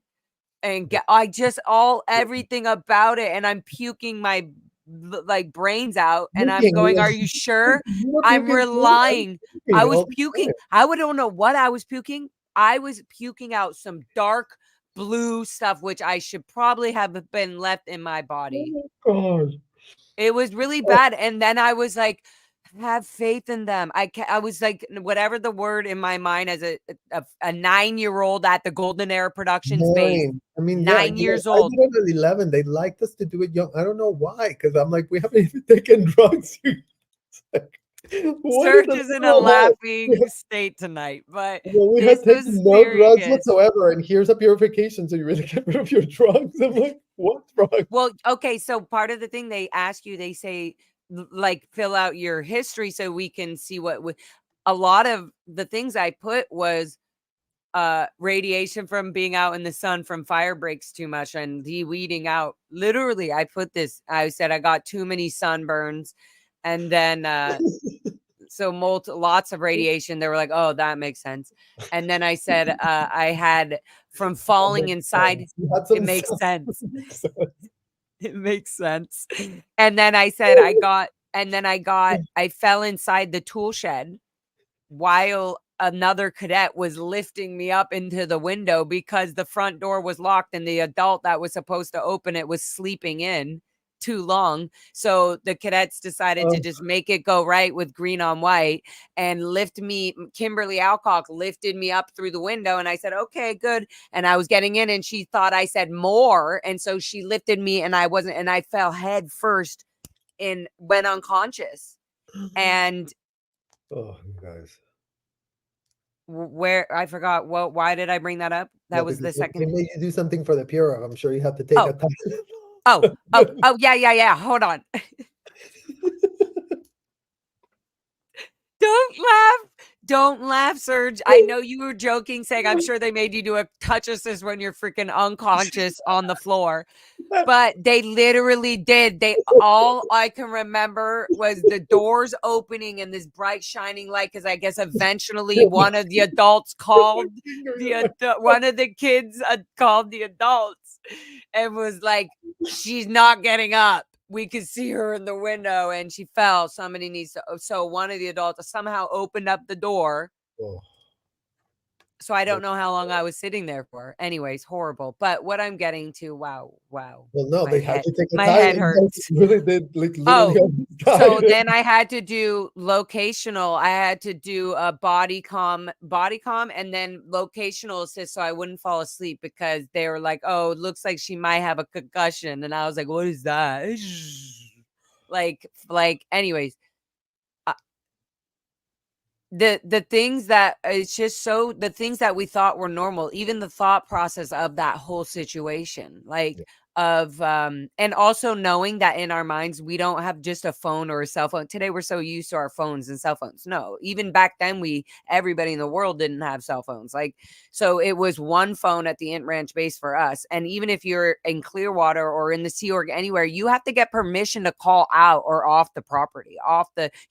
and get. I just everything about it, and I'm puking my like brains out, and I'm puking, going, are you sure? you were I'm puking too? I was relying. I puking was all the puking. time. Don't know what I was puking. I was puking out some dark blue stuff, which I should probably have been left in my body. Oh my It was really gosh. bad. And then I was like, have faith in them. I was like, whatever the word in my mind, as a 9-year-old at the Golden Era Productions base, 9. I mean, yeah, 9 years I old. did it at 11. They liked us to do it young. I don't know why, because I'm like, we haven't even taken drugs. It's like, what is Serge the is in a literal health? laughing state tonight, but Well, we this had was taken no drugs serious. whatsoever, and here's a purification, so you really get rid of your drugs. I'm like, what drugs? Well, okay, so part of the thing they ask you, they say, like, fill out your history so we can see a lot of the things I put was radiation from being out in the sun from fire breaks too much and de-weeding out. Literally, I said I got too many sunburns. And then so lots of radiation. They were like, "Oh, that makes sense." And then I said, I had from That falling makes inside. sense. You had It some makes sense. sense. That makes sense. It makes sense. And then I said, I fell inside the tool shed while another cadet was lifting me up into the window because the front door was locked and the adult that was supposed to open it was sleeping in too long. So the cadets decided to Oh, just make it go right with green on white and lift me. Kimberly Alcock lifted me up through the window and I said, okay, good. And I was getting in and she thought I said more. And so she lifted me and I fell head first and went unconscious. And oh, you guys. where I forgot why did I bring that up? No, That was because the they second. made you do something for the Pura. I'm sure you have to take a Oh, time. yeah. Hold on. Don't laugh. Don't laugh, Serge. I know you were joking, saying I'm sure they made you do a touch assist when you're freaking unconscious on the floor. But they literally did. All I can remember was the doors opening and this bright shining light. Because I guess eventually one of the adults called one of the kids called the adults and was like, "She's not getting up." We could see her in the window and she fell. Somebody needs to. So one of the adults somehow opened up the door. Oh, So I don't that's know how long I was sitting there for. Anyways, horrible. But what I'm getting to, wow. well, no, My they had head to take a my time. head You guys hurts. really did, like, literally Oh, almost so died. then I had to do locational. I had to do a body comm, and then locational assist so I wouldn't fall asleep because they were like, "Oh, it looks like she might have a concussion." And I was like, "What is that?" Anyways, uh, the things that it's just so the things that we thought were normal, even the thought process of that whole situation, Yeah. and also knowing that in our minds we don't have just a phone or a cell phone. Today we're so used to our phones and cell phones. No, even back then everybody in the world didn't have cell phones. Like, so it was one phone at the Int Ranch base for us. And even if you're in Clearwater or in the Sea Org, anywhere, you have to get permission to call out or off the property.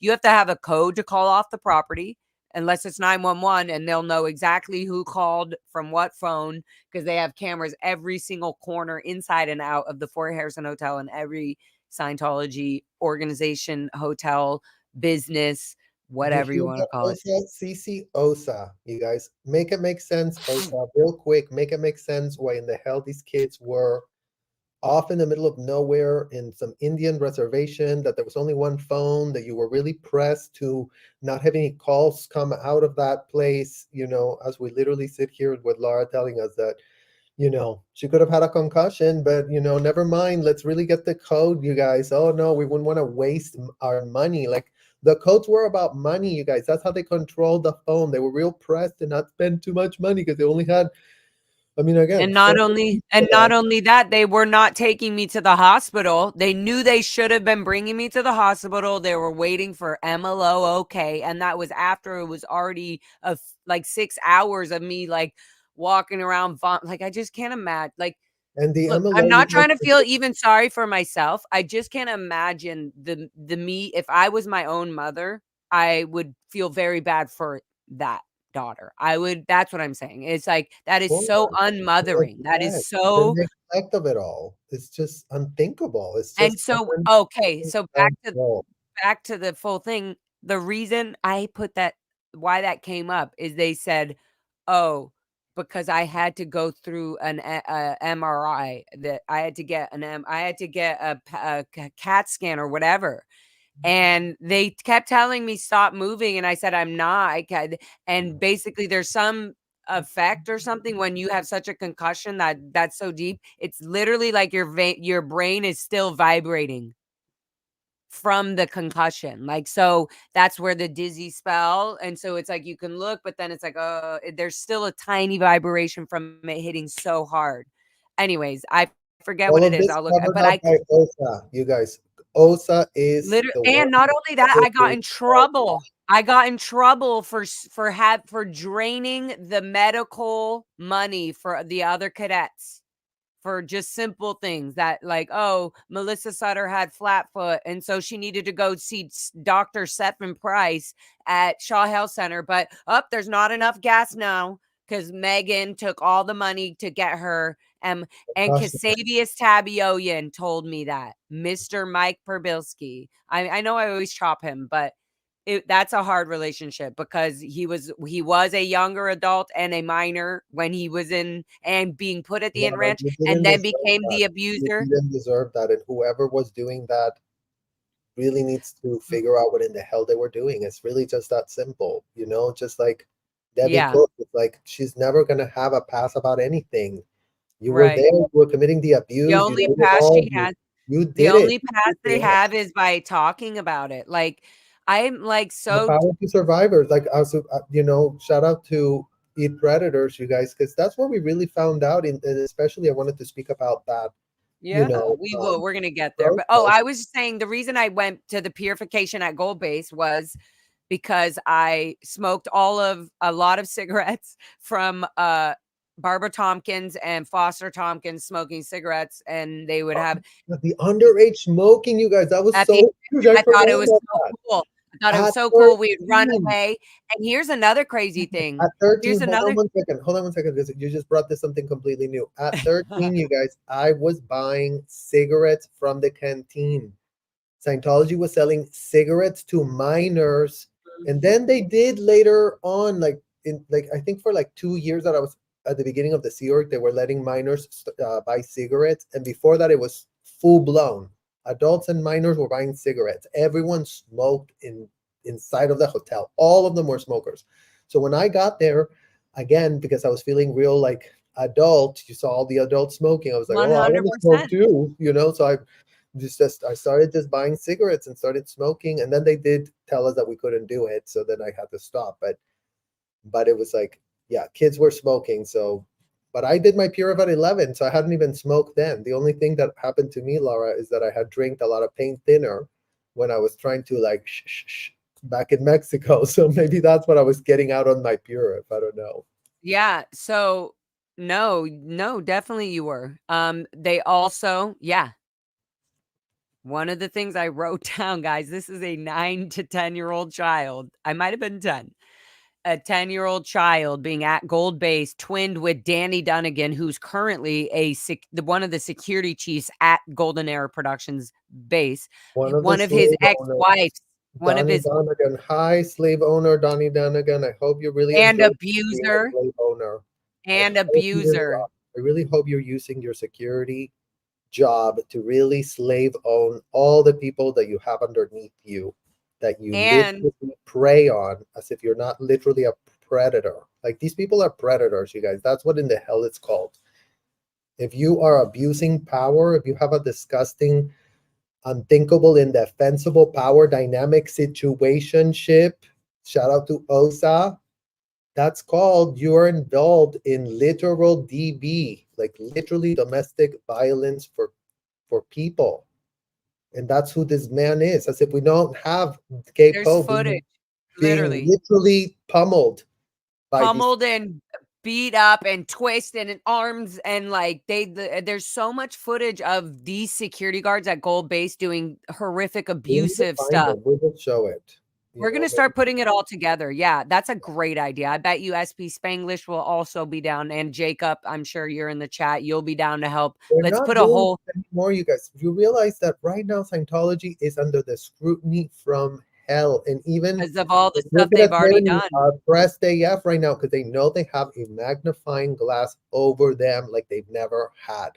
You have to have a code to call off the property unless it's 911, and they'll know exactly who called from what phone because they have cameras every single corner inside and out of the Fort Harrison Hotel and every Scientology organization, hotel, business, You whatever you hear want to that, call it. Osa? CC Osa, you guys. Make it make sense, Osa, real quick. Make it make sense why in the hell these kids were off in the middle of nowhere in some Indian reservation, that there was only one phone, that you were really pressed to not have any calls come out of that place, as we literally sit here with Laura telling us that, she could have had a concussion, but, never mind. Let's really get the code, you guys. Oh, no, we wouldn't want to waste our money. Like, the codes were about money, you guys. That's how they controlled the phone. They were real pressed to not spend too much money because they only had, I mean, again, And so not only that, they were not taking me to the hospital. They knew they should have been bringing me to the hospital. They were waiting for MLO okay, and that was after it was already like 6 hours of me like walking around like I just can't imagine. Like, and the look, I'm MLO, you not trying to guys, feel even sorry for myself. I just can't imagine the me. If I was my own mother, I would feel very bad for that daughter. I would. That's what I'm saying. It's like that is so the unmothering. That is neglect, the so. neglect of it all. It's just unthinkable. It's And just so okay, so unthinkable. back to the full thing. The reason I put that, why that came up is they said, "Oh, because I had to go through a MRI, that I had to get I had to get a CAT scan or whatever." And they kept telling me stop moving and I said I'm not. And basically there's some effect or something when you have such a concussion that's so deep. It's literally like your brain is still vibrating from the concussion. Like, so that's where the dizzy spell. And so it's like you can look, but then it's like, there's still a tiny vibration from it hitting so hard. Anyways, I forget what All it of is. this I'll look, covered but up I by OSA, you guys. OSA is literally, the one and not only that, that I got is in trouble. I got in trouble for draining the medical money for the other cadets for just simple things that, like, oh, Melissa Sutter had flat foot, and so she needed to go see Dr. Stephen Price at Shaw Health Center, but there's not enough gas now because Megan took all the money to get her. And Gosh, Casabius Tabioyan told me that. Mr. Mike Perbilski. I know I always chop him, but that's a hard relationship because he was a younger adult and a minor when he was in and being put at the Inn Ranch, you and didn't then deserve became that. the You abuser. didn't deserve that, and whoever was doing that really needs to figure out what in the hell they were doing. It's really just that simple, you know, just like Debbie Yeah, Cook. It's like she's never gonna have a pass about anything. You were there, right. you were committing the The abuse, you only did it pass all, she has you the did it. only You pass did they it all. have is by talking about it. Like, I'm like The so power to survivors. Like also, you know, shout out to Eat Predators, you guys, because that's what we really found out. And especially, I wanted to speak about that. You Yeah, know, we will. We're gonna get there. But protest. I was saying the reason I went to the purification at Gold Base was because I smoked a lot of cigarettes from Barbara Tompkins and Foster Tompkins smoking cigarettes, and they would have The underage smoking, you guys, that was at the so huge. I I forgot thought it was about so that. cool. I thought it was At so cool. We'd run 13, away. And here's another crazy thing. at 13, Here's hold on another one second. Hold on one second, because you just brought this something completely new. At 13, you guys, I was buying cigarettes from the canteen. Scientology was selling cigarettes to minors, and then they did later on, like in like I think for like 2 years that I was at the beginning of the Sea Org, they were letting minors buy cigarettes, and before that, it was full blown. Adults and minors were buying cigarettes. Everyone smoked inside of the hotel. All of them were smokers. So when I got there, again, because I was feeling real like adult, you saw all the adults smoking. I was like, oh, I want to smoke 100%. too, you know. So I started just buying cigarettes and started smoking, and then they did tell us that we couldn't do it, so then I had to stop. But it was like, yeah, kids were smoking. So but I did my pure at 11, so I hadn't even smoked then. The only thing that happened to me, Laura, is that I had drank a lot of paint thinner when I was trying to like back in Mexico. So maybe that's what I was getting out on my pure. I don't know. Yeah, so no, definitely you were. They also, yeah, one of the things I wrote down, guys, this is a 9 to 10-year-old child. I might have been 10. A 10-year-old child being at Gold Base, twinned with Danny Dunnigan, who's currently one of the security chiefs at Golden Era Productions base. One of the One of his slave owners, ex-wives, one of Donnie his Donegan. Hi, slave owner Donnie Donegan. I hope you really and enjoy being a abuser slave owner. I and hope you really abuser. are. I really hope you're using your security job to really slave own all the people that you have underneath you, that you And literally prey on as if you're not literally a predator. Like these people are predators, you guys. That's what in the hell it's called. If you are abusing power, if you have a disgusting, unthinkable, indefensible power dynamic situationship, shout out to OSA, that's called you are involved in literal DV, like literally domestic violence for people. And that's who this man is. As if we don't have gay there's Pope footage, being literally literally pummeled by these. pummeled and beat up and twisted and arms, and like there's so much footage of these security guards at Gold Base doing horrific We need to abusive find stuff. it. We will show it. You We're know, gonna start putting it all together. Yeah, that's a great idea. I bet you SP Spanglish will also be down, and Jacob, I'm sure you're in the chat. You'll be down to help. they're Let's not put a doing whole it anymore, you guys. You realize that right now Scientology is under the scrutiny from hell, and even because of all the the stuff crooked they've already attorneys done. are pressed AF right now because they know they have a magnifying glass over them like they've never had.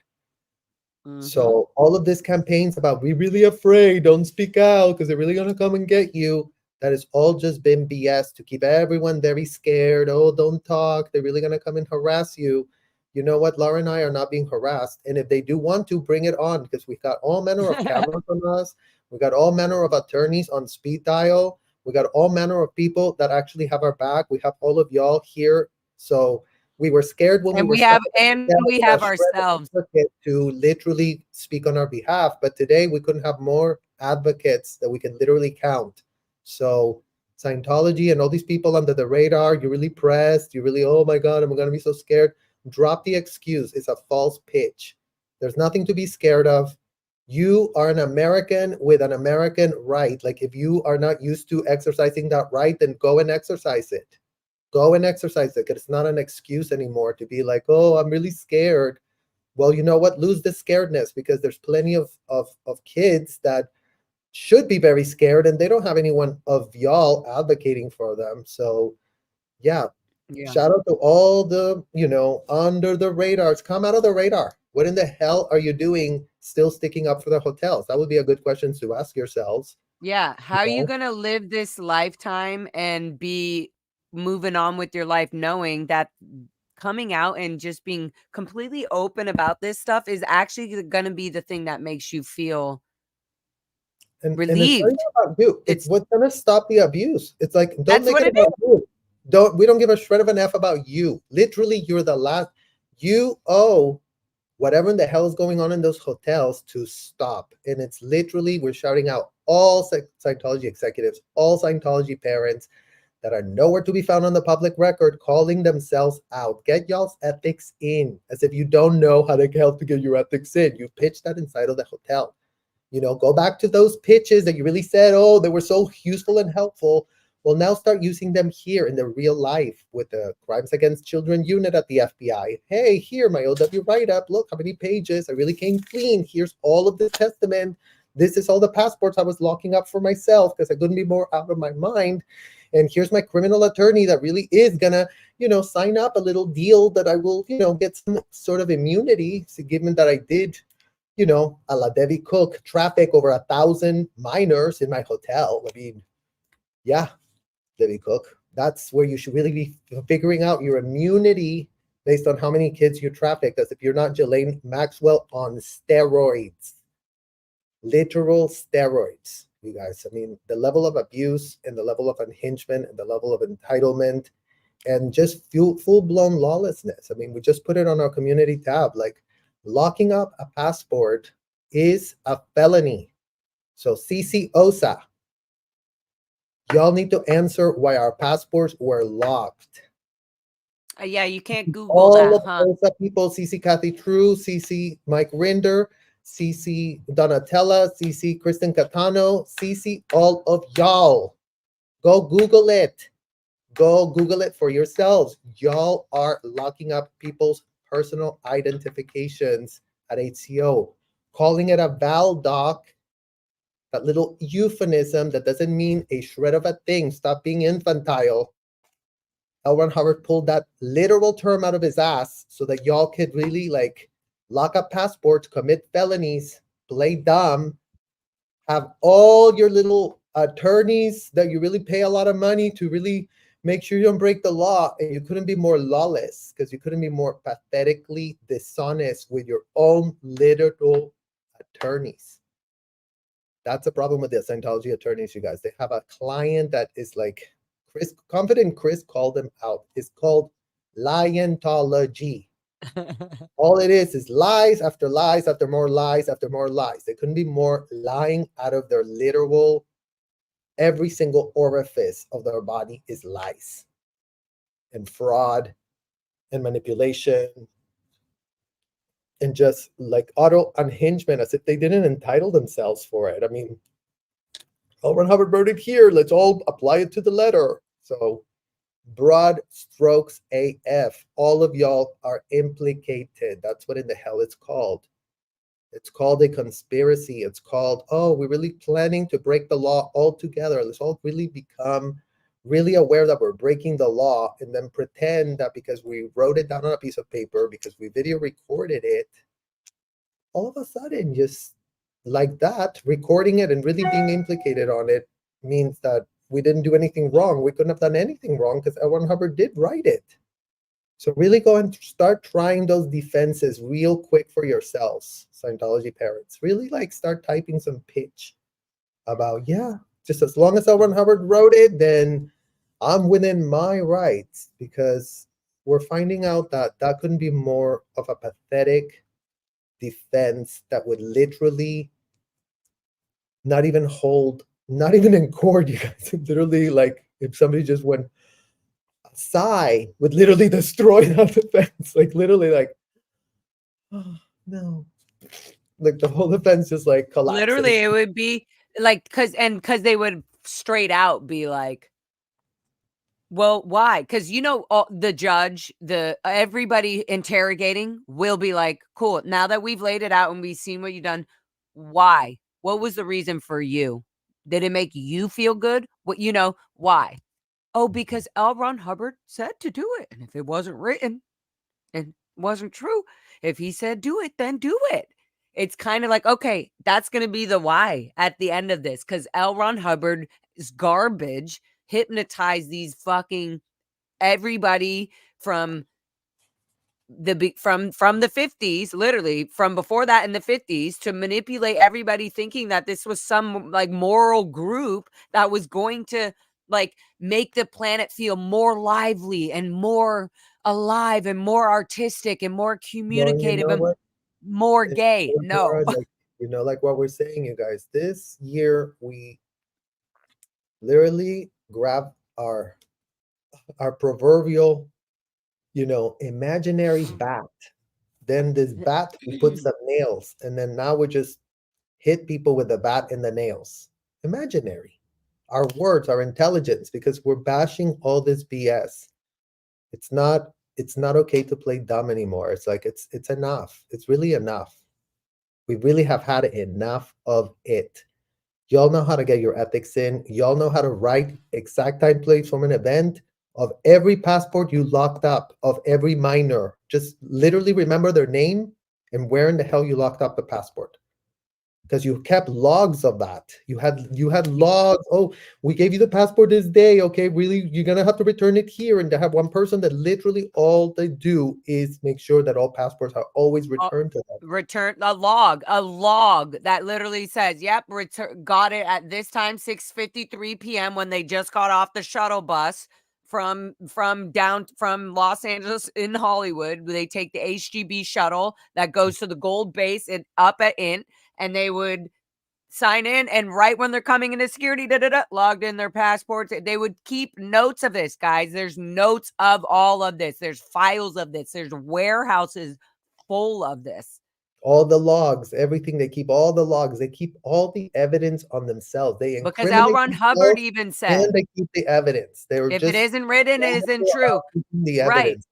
Mhm. So all of these campaigns about we really afraid, don't speak out because they're really gonna come and get you. That has all just been BS to keep everyone very scared. Oh, don't talk. They're really gonna come and harass you. You know what? Laura and I are not being harassed. And if they do want to, bring it on because we got all manner of cameras on us. We got all manner of attorneys on speed dial. We got all manner of people that actually have our back. We have all of y'all here. So we were scared when we And were we stuck have at the hotel with a shredded ourselves. advocate to literally speak on our behalf. But today we couldn't have more advocates that we can literally count. So Scientology and all these people under the radar, you're really pressed. You really, oh my God, I'm going to be so scared. Drop the excuse. It's a false pitch. There's nothing to be scared of. You are an American with an American right. Like, if you are not used to exercising that right, then go and exercise it. Go and exercise it, because it's not an excuse anymore to be like, oh, I'm really scared. Well, you know what? Lose the scaredness, because there's plenty of kids that should be very scared, and they don't have anyone of y'all advocating for them. So yeah, Yeah. shout out to all the, under the radars. Come out of the radar. What in the hell are you doing still sticking up for the hotels? That would be a good question to ask yourselves. Yeah. You How are you know? gonna live this lifetime and be moving on with your life knowing that coming out and just being completely open about this stuff is actually gonna be the thing that makes you feel And it's not even relieved. about you. It's It's what's gonna stop the abuse. It's like, don't That's make what it it about is. you. We don't give a shred of an F about you. Literally, you're the last. You owe whatever in the hell is going on in those hotels to stop. And it's literally, we're shouting out all Scientology executives, all Scientology parents that are nowhere to be found on the public record, calling themselves out. Get y'all's ethics in, as if you don't know how to help to get your ethics in. You pitch that inside of the hotel. Go back to those pitches that you really said, oh, they were so useful and helpful. Well, now start using them here in the real life with the Crimes Against Children unit at the FBI. Hey, here, my OW write-up. Look how many pages. I really came clean. Here's all of this testament. This is all the passports I was locking up for myself because I couldn't be more out of my mind. And here's my criminal attorney that really is gonna, sign up a little deal that I will, get some sort of immunity, so given that I did, a la Debbie Cook, traffic over 1,000 minors in my hotel. I mean, yeah, Debbie Cook. That's where you should really be figuring out your immunity based on how many kids you traffic. As if you're not Ghislaine Maxwell on steroids, literal steroids, you guys. I mean, the level of abuse and the level of unhingement and the level of entitlement and just full-blown lawlessness. I mean, we just put it on our community tab. Like, locking up a passport is a felony. So CC OSA, y'all need to answer why our passports were locked. Yeah, you can't Google All that, of huh? OSA people, CC Kathy True, CC Mike Rinder, CC Donatella, CC Kristen Catano, CC all of y'all. Go Google it. Go Google it for yourselves. Y'all are locking up people's personal identifications at HCO, calling it a Val doc, that little euphemism that doesn't mean a shred of a thing. Stop being infantile. L. Ron Hubbard pulled that literal term out of his ass so that y'all could really like lock up passports, commit felonies, play dumb, have all your little attorneys that you really pay a lot of money to really make sure you don't break the law. And you couldn't be more lawless, because you couldn't be more pathetically dishonest with your own literal attorneys. That's a problem with the Scientology attorneys, you guys. They have a client that is like, Confident Chris called them out. It's called Lying-tology. All it is lies after lies after more lies after more lies. They couldn't be more lying out of their literal, every single orifice of their body is lies and fraud and manipulation and just like auto unhingement, as if they didn't entitle themselves for it. I mean, L. Ron Hubbard wrote it here. Let's all apply it to the letter. So broad strokes AF. All of y'all are implicated. That's what in the hell it's called. It's called a conspiracy. It's called, oh, we're really planning to break the law altogether. Let's all really become really aware that we're breaking the law, and then pretend that because we wrote it down on a piece of paper, because we video recorded it, all of a sudden, just like that, recording it and really being implicated on it means that we didn't do anything wrong. We couldn't have done anything wrong because L. Ron Hubbard did write it. So really go and start trying those defenses real quick for yourselves, Scientology parents. Really like start typing some pitch about, yeah, just as long as L. Ron Hubbard wrote it, then I'm within my rights, because we're finding out that that couldn't be more of a pathetic defense that would literally not even hold, not even in court, you guys. Literally, like if somebody just went a sigh would literally destroy that defense. Like literally, like, oh no. Like the whole defense just like Literally, collapses. it would be like, because they would straight out be like, well, why? Because the judge, the everybody interrogating will be like, cool. Now that we've laid it out and we've seen what you've done, why? What was the reason for you? Did it make you feel good? Why? Oh, because L. Ron Hubbard said to do it, and if it wasn't written and wasn't true, if he said do it, then do it. It's kind of like, okay, that's going to be the why at the end of this, because L. Ron Hubbard is garbage, hypnotized these fucking everybody from from the 50s, literally from before that in the 50s, to manipulate everybody thinking that this was some like moral group that was going to like make the planet feel more lively and more alive and more artistic and more Well, you communicative know and what? more It's gay. more No. like, like what we're saying, you guys. This year we literally grab our proverbial, imaginary bat. Then this bat, we put some nails, and then now we just hit people with the bat and the nails. Imaginary. Our words, our intelligence, because we're bashing all this BS. It's not okay to play dumb anymore. It's like it's enough. It's really enough. We really have had enough of it. Y'all know how to get your ethics in. Y'all know how to write exact time, place from an event of every passport you locked up, of every minor. Just literally remember their name and where in the hell you locked up the passport. Because you kept logs of that. You had logs. Oh, we gave you the passport this day. Okay, really, you're gonna have to return it here. And they have one person that literally all they do is make sure that all passports are always returned to them. Return a log that literally says, "Yep, got it at this time, 6:53 p.m." when they just got off the shuttle bus from Los Angeles in Hollywood. They take the HGB shuttle that goes to the Gold Base and up at Int, and they would sign in, and right when they're coming into security, logged in their passports. They would keep notes of this, guys. There's notes of all of this. There's files of this. There's warehouses full of this. All the logs, everything, they keep all the logs, they keep all the evidence on themselves. They Because L. incriminate Ron Hubbard themselves even and said, they keep the evidence. They're if it just isn't written, it isn't casual true. about keeping the Right. evidence.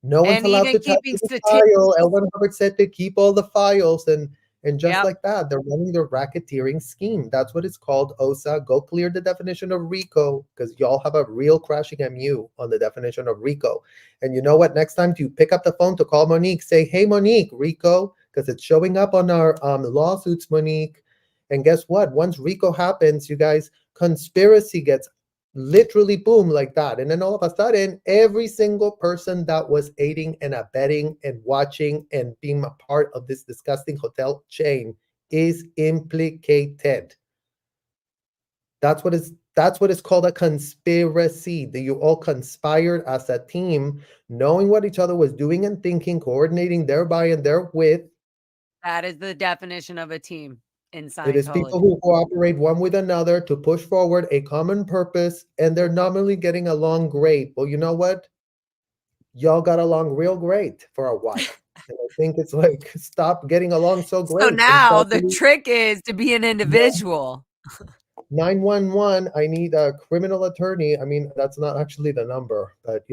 No one's And allowed to even touch keeping the file. statistics. Elvin Hubbard said to keep all the files, and just Yep. like that, they're running their racketeering scheme. That's what it's called. OSA, go clear the definition of RICO, because y'all have a real crashing MU on the definition of RICO. And you know what? Next time you pick up the phone to call Monique, say, "Hey, Monique, RICO," because it's showing up on our lawsuits, Monique. And guess what? Once RICO happens, you guys, conspiracy gets literally boom like that. And then all of a sudden, every single person that was aiding and abetting and watching and being a part of this disgusting hotel chain is implicated. That's what is called a conspiracy. That you all conspired as a team, knowing what each other was doing and thinking, coordinating thereby and therewith. That is the definition of a team in It is people Scientology. who cooperate one with another to push forward a common purpose, and they're nominally getting along great. Well, you know what? Y'all got along real great for a while. And I think it's like, stop getting along so So great and now start the really, trick is to be an yeah, individual. 911. I need a criminal attorney. I mean, that's not actually the number, but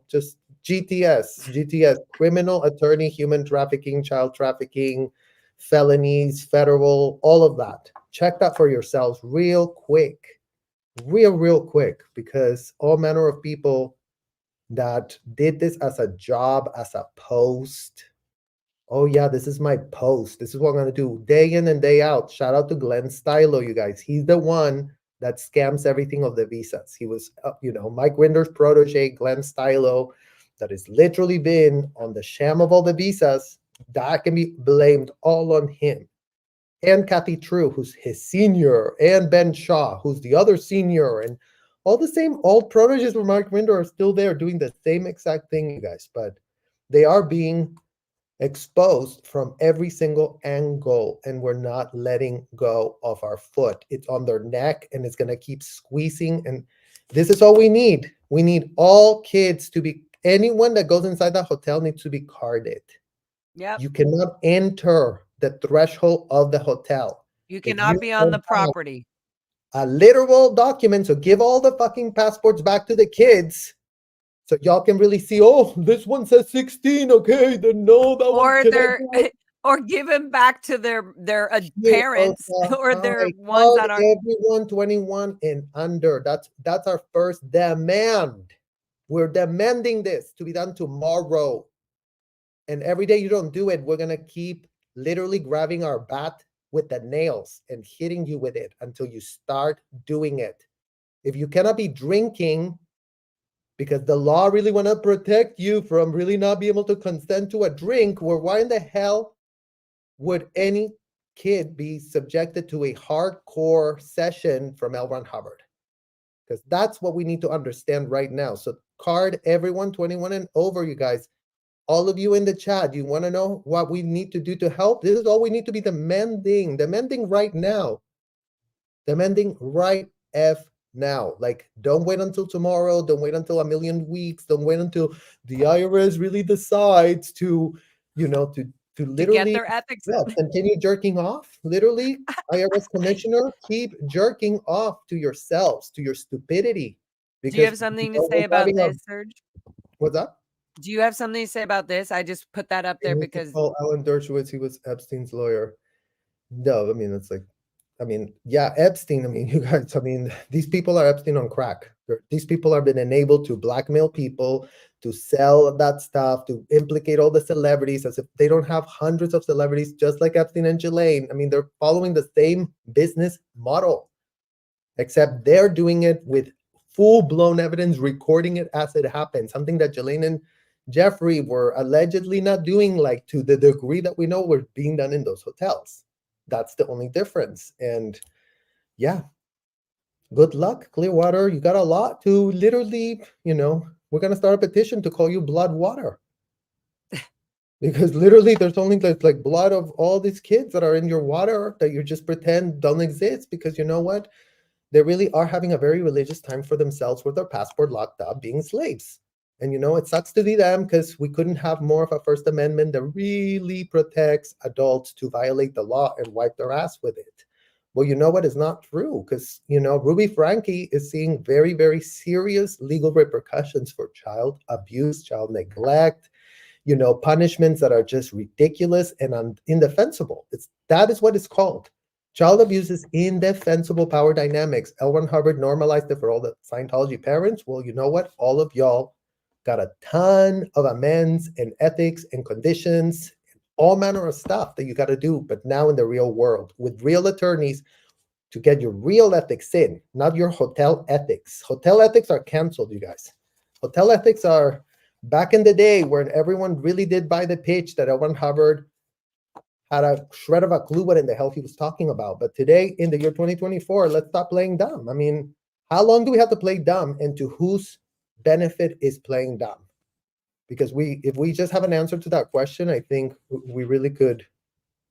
just GTS, criminal attorney, human trafficking, child trafficking, felonies, federal, all of that. Check that for yourselves real quick, real quick, because all manner of people that did this as a job, as a post. Oh yeah, this is my post. This is what I'm gonna do day in and day out. Shout out to Glenn Stylo, you guys. He's the one that scams everything of the visas. He was, Mike Winder's protege, Glenn Stylo, that has literally been on the sham of all the visas. That can be blamed all on him. And Kathy True, who's his senior, and Ben Shaw, who's the other senior, and all the same old proteges of Mike Winder are still there doing the same exact thing, you guys. But they are being exposed from every single angle, and we're not letting go of our foot. It's on their neck, and it's going to keep squeezing. And this is all we need. We need all kids to be, anyone that goes inside that hotel needs to be carded. Yep. You cannot enter the threshold of the hotel. You If cannot you be on don't the have property. a literal document, so give all the fucking passports back to the kids so y'all can really see, oh, this one says 16, okay, then no, that one Or can I they're do it? or give them back to their Here, parents Elsa, or their hi, ones call that aren't. everyone 21 and under. That's our first demand. We're demanding this to be done tomorrow. And every day you don't do it, we're gonna keep literally grabbing our bat with the nails and hitting you with it until you start doing it. If you cannot be drinking because the law really want to protect you from really not being able to consent to a drink, well, why in the hell would any kid be subjected to a hardcore session from L. Ron Hubbard? Because that's what we need to understand right now. So card everyone 21 and over, you guys. All of you in the chat, you want to know what we need to do to help? This is all we need to be demanding right now. Demanding right F now. Like, don't wait until tomorrow. Don't wait until a million weeks. Don't wait until the IRS really decides to, to To get literally, their ethics yeah, in. continue jerking off. Literally, IRS commissioner, keep jerking off to yourselves, to your stupidity. Do you Because have something to say we're about having a, this, Serge? what's up? Do you have something to say about this? I just put that up We there need to because call Alan Dershowitz. He was Epstein's lawyer. No, I mean, it's like, I mean, yeah, Epstein. I mean, you guys, I mean, these people are Epstein on crack. These people have been enabled to blackmail people, to sell that stuff, to implicate all the celebrities as if they don't have hundreds of celebrities, just like Epstein and Ghislaine. I mean, they're following the same business model, except they're doing it with full-blown evidence, recording it as it happens, something that Ghislaine and Jeffrey were allegedly not doing, like to the degree that we know were being done in those hotels. That's the only difference. And yeah, good luck, Clearwater. You got a lot to literally, we're going to start a petition to call you blood water. Because literally there's only like blood of all these kids that are in your water that you just pretend don't exist, because you know what? They really are having a very religious time for themselves with their passport locked up being slaves. And it sucks to be them, because we couldn't have more of a First Amendment that really protects adults to violate the law and wipe their ass with it. Well, you know what is not true, because Ruby Franke is seeing very, very serious legal repercussions for child abuse, child neglect, punishments that are just ridiculous and indefensible. That is what it's called. Child abuse is indefensible power dynamics. L. Ron Hubbard normalized it for all the Scientology parents. Well, you know what? All of y'all got a ton of amends and ethics and conditions, all manner of stuff that you got to do, but now in the real world with real attorneys to get your real ethics in, not your hotel ethics. Hotel ethics are canceled, you guys. Hotel ethics are back in the day when everyone really did buy the pitch that L. Ron Hubbard had a shred of a clue what in the hell he was talking about. But today, in the year 2024, let's stop playing dumb. I mean, how long do we have to play dumb, and to whose benefit is playing dumb? Because if we just have an answer to that question, I think we really could,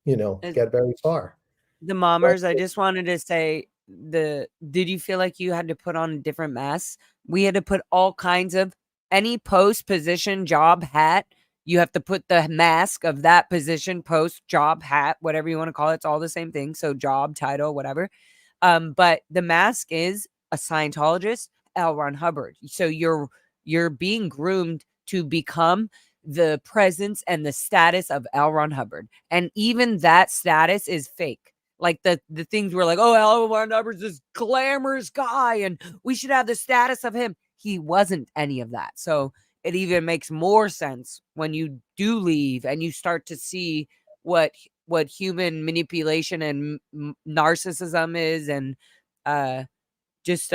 get very far. the mommers, I just wanted to say, did you feel like you had to put on different masks? We had to put all kinds of any post, position, job, hat. You have to put the mask of that position, post, job, hat, whatever you want to call it. It's all the same thing. So job, title, whatever. But the mask is a Scientologist, L. Ron Hubbard. So you're being groomed to become the presence and the status of L. Ron Hubbard. And even that status is fake. Like the things were like, oh, L. Ron Hubbard's this glamorous guy and we should have the status of him. He wasn't any of that. So it even makes more sense when you do leave and you start to see what human manipulation and narcissism is, and just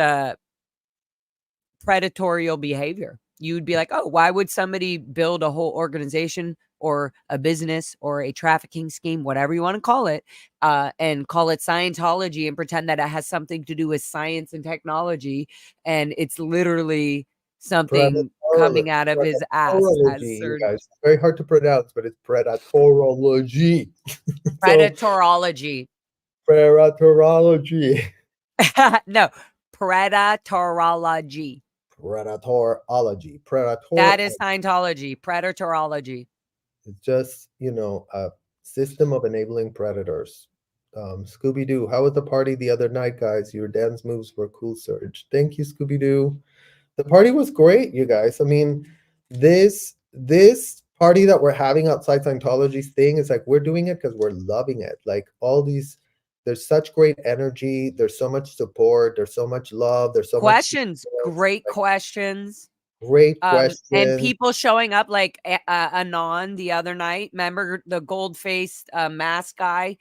predatorial behavior. You would be like, oh, why would somebody build a whole organization or a business or a trafficking scheme, whatever you want to call it, and call it Scientology and pretend that it has something to do with science and technology, and it's literally something coming out of his ass, as Predatorology, you Sir. guys. It's very hard to pronounce, but it's predatorology. So Predatorology. predatorology. No, predatorology. Predatorology. That is Scientology. Predatorology. It's just, a system of enabling predators. Scooby-Doo, how was the party the other night, guys? Your dance moves were cool, Surge. Thank you, Scooby-Doo. The party was great, you guys. I mean, this party that we're having outside Scientology's thing is like we're doing it because we're loving it. Like all these, there's such great energy. There's so much support. There's so much love. There's so much Questions, great like, questions. great And questions. people showing up like Anon the other night. Remember the gold faced mask guy?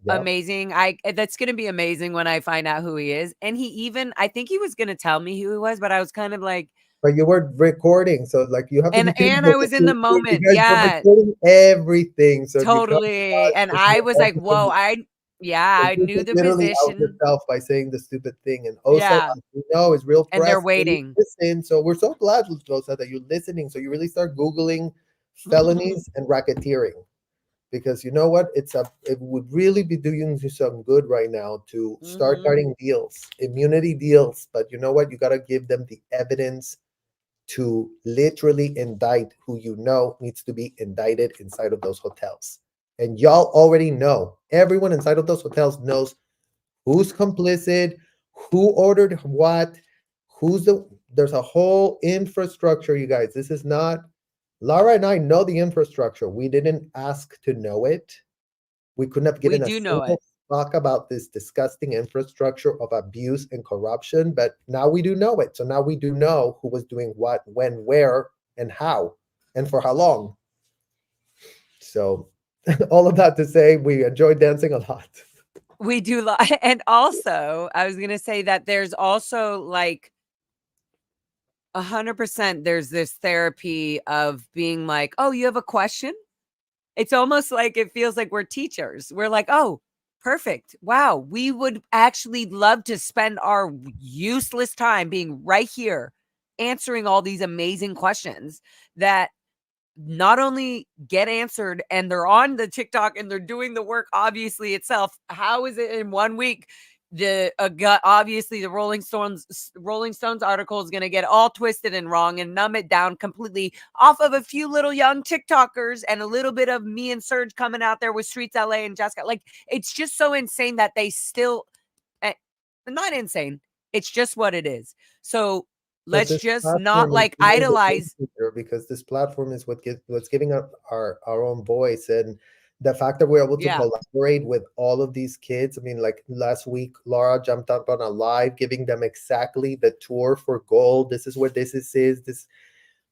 Yep. Amazing. That's gonna be amazing when I find out who he is. And he even, I think he was gonna tell me who he was, but I was kind of like, But you were recording, so like you have to be and careful I was because in the you moment. guys were Yeah, recording everything. So if you come totally. across And as I more was like, whoa, everything, yeah, I you knew could the literally out position. yourself by saying the stupid thing. And Osa, Yeah. as we know, is real And they're press. So you waiting. listen. So we're so glad, Osa, that you're listening. So you really start Googling felonies and racketeering. Because you know what? It would really be doing you some good right now to start Mhm. starting deals, immunity deals. But you know what? You got to give them the evidence to literally indict who you know needs to be indicted inside of those hotels. And y'all already know, everyone inside of those hotels knows who's complicit, who ordered what, there's a whole infrastructure, you guys. This is not, Lara and I know the infrastructure. We didn't ask to know it. We couldn't have We given a do know single it. fuck about this disgusting infrastructure of abuse and corruption, but now we do know it. So now we do know who was doing what, when, where, and how, and for how long. So, all of that to say, we enjoyed dancing a lot. We do and also, I was gonna say that there's also like 100% there's this therapy of being like, "Oh, you have a question?" It's almost like it feels like we're teachers. We're like, "Oh, perfect. Wow, we would actually love to spend our useless time being right here answering all these amazing questions that not only get answered and they're on the TikTok and they're doing the work obviously itself. How is it in 1 week obviously the Rolling Stones article is going to get all twisted and wrong and numb it down completely off of a few little young TikTokers and a little bit of me and Serge coming out there with Streets LA and Jessica. Like it's just so insane that they still eh, not insane. It's just what it is. So But let's this just not platform is like doing the idolize. thing here because this platform is what's giving up our own voice, and the fact that we're able to Yeah. collaborate with all of these kids. I mean, like last week, Laura jumped up on a live giving them exactly the tour for gold. This is where this is. This,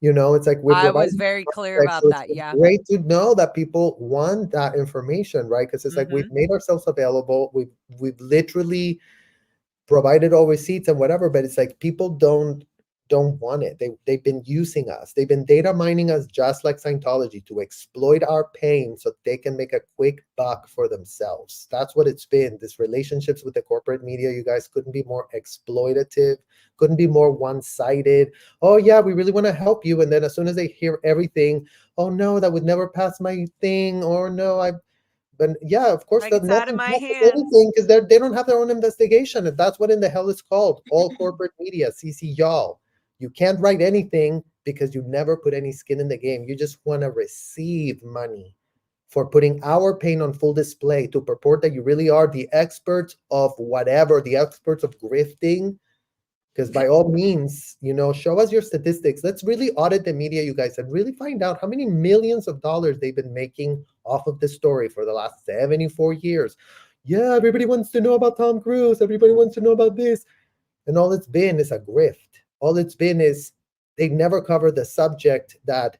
it's like we're I was providing very clear context. about So that, it's yeah. great to know that people want that information, right? Because it's like we've Mhm. made ourselves available. We've literally provided all receipts and whatever, but it's like people don't want it. They've been using us. They've been data mining us just like Scientology to exploit our pain so they can make a quick buck for themselves. That's what it's been. This relationships with the corporate media, you guys, couldn't be more exploitative, couldn't be more one-sided. Oh yeah, we really want to help you. And then as soon as they hear everything, oh no, that would never pass my thing, or no, but yeah, of course, Like that it's out of nothing my passes hands. anything because they don't have their own investigation, and that's what in the hell it's called. All corporate media, CC y'all. You can't write anything because you never put any skin in the game. You just want to receive money for putting our pain on full display to purport that you really are the experts of whatever, the experts of grifting, because by all means, show us your statistics. Let's really audit the media, you guys, and really find out how many millions of dollars they've been making off of this story for the last 74 years. Yeah, everybody wants to know about Tom Cruise. Everybody wants to know about this. And all it's been is a grift. All it's been is they never cover the subject that,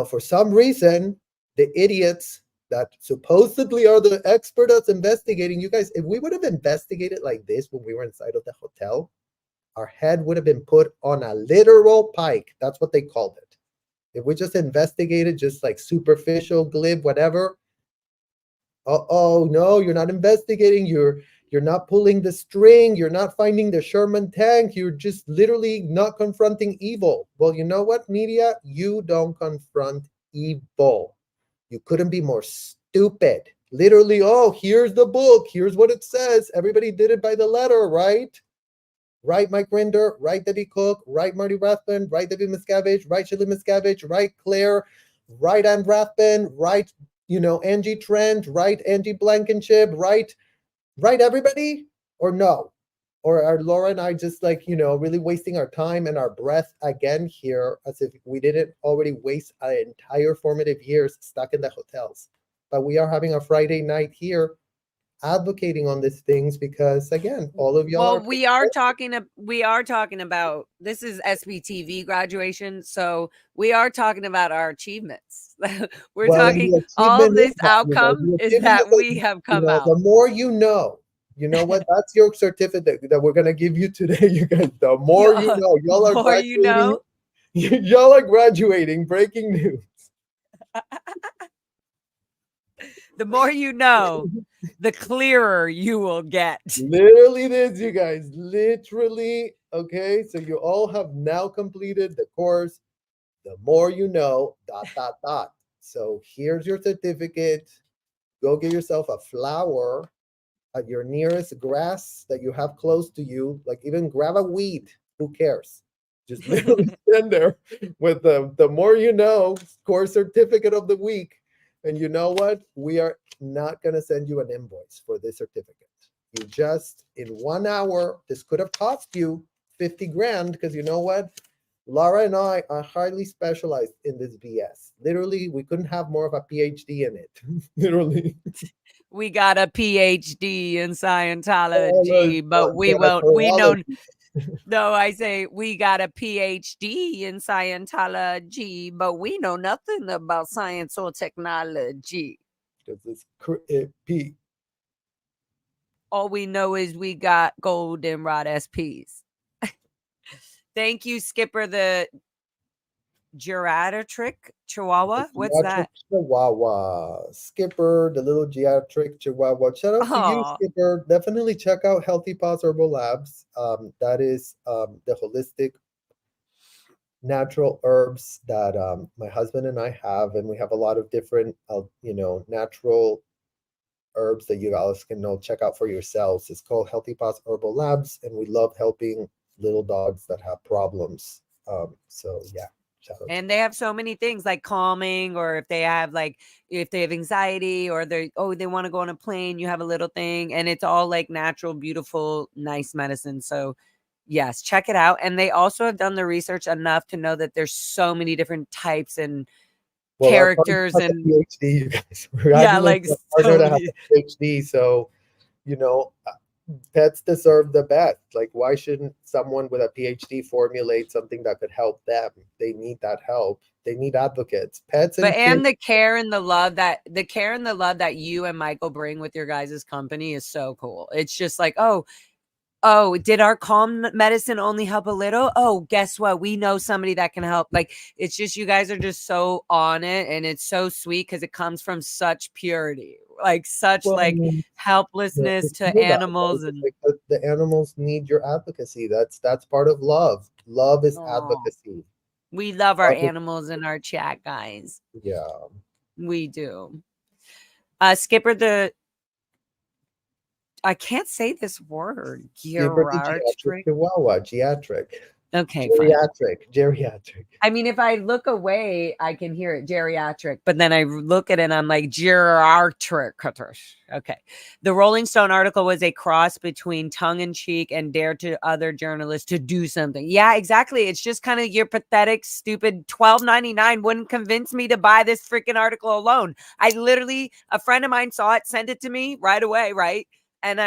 for some reason, the idiots that supposedly are the expert that's investigating, you guys, if we would have investigated like this when we were inside of the hotel, our head would have been put on a literal pike. That's what they called it. If we just investigated, just like superficial, glib, whatever. Oh no, you're not investigating. You're not pulling the string. You're not finding the Sherman tank. You're just literally not confronting evil. Well, you know what, media? You don't confront evil. You couldn't be more stupid. Literally, oh, here's the book. Here's what it says. Everybody did it by the letter, right? Right, Mike Rinder, right, Debbie Cook, right, Marty Rathbun, right, Debbie Miscavige, right, Shirley Miscavige, right, Claire, Right, Ann Rathbun, right, Angie Trent, right, Angie Blankenship, right, everybody, or no? Or are Laura and I just like, really wasting our time and our breath again here as if we didn't already waste our entire formative years stuck in the hotels? But we are having a Friday night here advocating on these things because, again, all of y'all Well, are. we are talking about, this is SBTV graduation, so we are talking about our achievements. We're Well, and talking the all achievement is this that, outcome the is achievement is that that, we have come out. the more you know. You know what? That's your certificate that we're gonna give you today, you guys. The more you Yeah, know, y'all are more you graduating. know, Y'all are graduating. Breaking news. the more you know, the clearer you will get. Literally this, you guys. Literally. Okay. So you all have now completed the course. The more you know, dot, dot, dot. So here's your certificate. Go get yourself a flower at your nearest grass that you have close to you. Like even grab a weed. Who cares? Just literally stand there with the more you know course certificate of the week. And you know what? We are not going to send you an invoice for this certificate. You just, in 1 hour, this could have cost you 50 grand because you know what? Laura and I are highly specialized in this BS. Literally, we couldn't have more of a PhD in it. Literally. We got a PhD in Scientology, but we won't. We know. Predator-ology. No, I say we got a PhD in Scientology, but we know nothing about science or technology. Because it's P. All we know is we got goldenrod SPs. Thank you, Skipper the geriatric Chihuahua. What's Geriatric that? Chihuahua. Skipper, the little geriatric Chihuahua. Shout out to you, Oh, Skipper. Definitely check out Healthy Paws Herbal Labs. That is the holistic natural herbs that my husband and I have, and we have a lot of different, natural herbs that you guys can check out for yourselves. It's called Healthy Paws Herbal Labs, and we love helping little dogs that have problems. So yeah, shout out to and they have so many things like calming, or if they have anxiety, or they want to go on a plane, you have a little thing, and it's all like natural, beautiful, nice medicine. So yes, check it out. And they also have done the research enough to know that there's so many different types and well, our partner characters has a and PhD, you guys. We're yeah, graduating like from a partner so that has many. a PhD, so you know, pets deserve the best. Like, why shouldn't someone with a PhD formulate something that could help them? They need that help. They need advocates. Pets But and kids. and the care and the love that you and Michael bring with your guys' company is so cool. It's just like, oh, did our calm medicine only help a little? Oh, guess what? We know somebody that can help. Like, it's just, you guys are just so on it, and it's so sweet because it comes from such purity, like such Well, like yeah, helplessness it's to true that, right? animals. It's And like the animals need your advocacy. That's part of love. Love is oh, advocacy. we love our Love is, animals in our chat, guys. yeah. We do. Skipper the I can't say this word. Give her the geriatric Geriatric. chihuahua. Geriatric. Okay, fine. Geriatric. I mean, if I look away, I can hear it, geriatric, but then I look at it and I'm like, geriatric. Okay. The Rolling Stone article was a cross between tongue in cheek and dare to other journalists to do something. Yeah, exactly. It's just kind of your pathetic, stupid $12.99 wouldn't convince me to buy this freaking article alone. I literally, a friend of mine saw it, sent it to me right away, right? And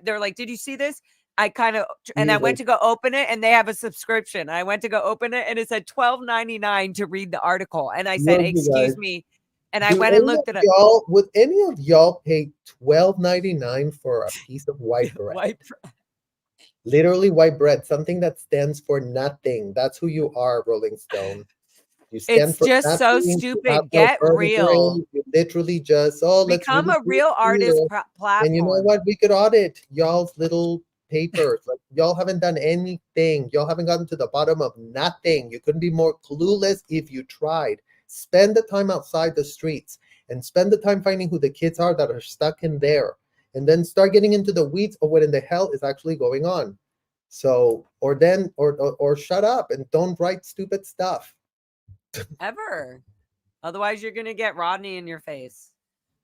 they're like, did you see this? I went Jesus. to go open it, and they have a subscription. I went to go open it, and it said $12.99 to read the article. And I said, Look, you excuse guys. me. And I Do went and any of looked at it. y'all would any of y'all pay $12.99 for a piece of white bread? White. Literally white bread, something that stands for nothing. That's who you are, Rolling Stone. You stand It's for just so nothing. You have stupid. no Get vertebrae. real. You literally just, let's Become really a do it real artist here. And you know platform. what? We could audit y'all's little papers. Like, y'all haven't done anything. Y'all haven't gotten to the bottom of nothing. You couldn't be more clueless if you tried. Spend the time outside the streets and spend the time finding who the kids are that are stuck in there. And then start getting into the weeds of what in the hell is actually going on. So, or shut up and don't write stupid stuff. Ever. Otherwise, you're gonna get Rodney in your face.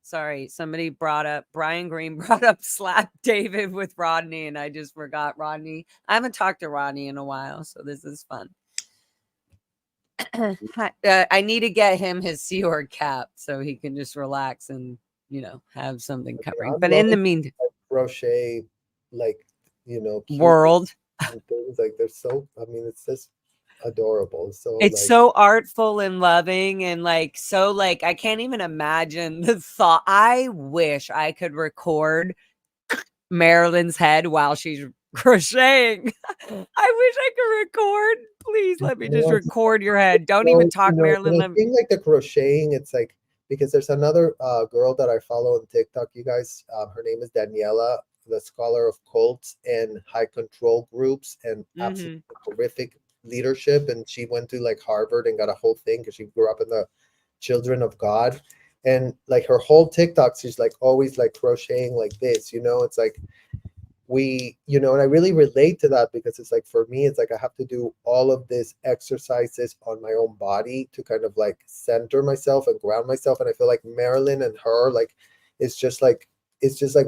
Sorry, somebody Brian Green brought up Slap David with Rodney, and I just forgot Rodney. I haven't talked to Rodney in a while, so this is fun. I need to get him his Sea Org cap so he can just relax and, have something covering. I'm But in the loving meantime, crochet, like, cute world, and things like they're so. I mean, it's just adorable. So it's like, so artful and loving and so I can't even imagine the thought. I wish I could record Marilyn's head while she's crocheting. I wish I could record. Please let me just record your head. Don't even talk, Marilyn. and I think like the crocheting, it's like because there's another girl that I follow on TikTok, you guys. Her name is Daniela, the scholar of cults and high control groups and absolutely horrific leadership. And she went to like Harvard and got a whole thing because she grew up in the Children of God. And like her whole TikTok, she's like always like crocheting like this, it's like and I really relate to that because it's like for me it's like I have to do all of these exercises on my own body to kind of like center myself and ground myself. And I feel like Marilyn and her, like, it's just like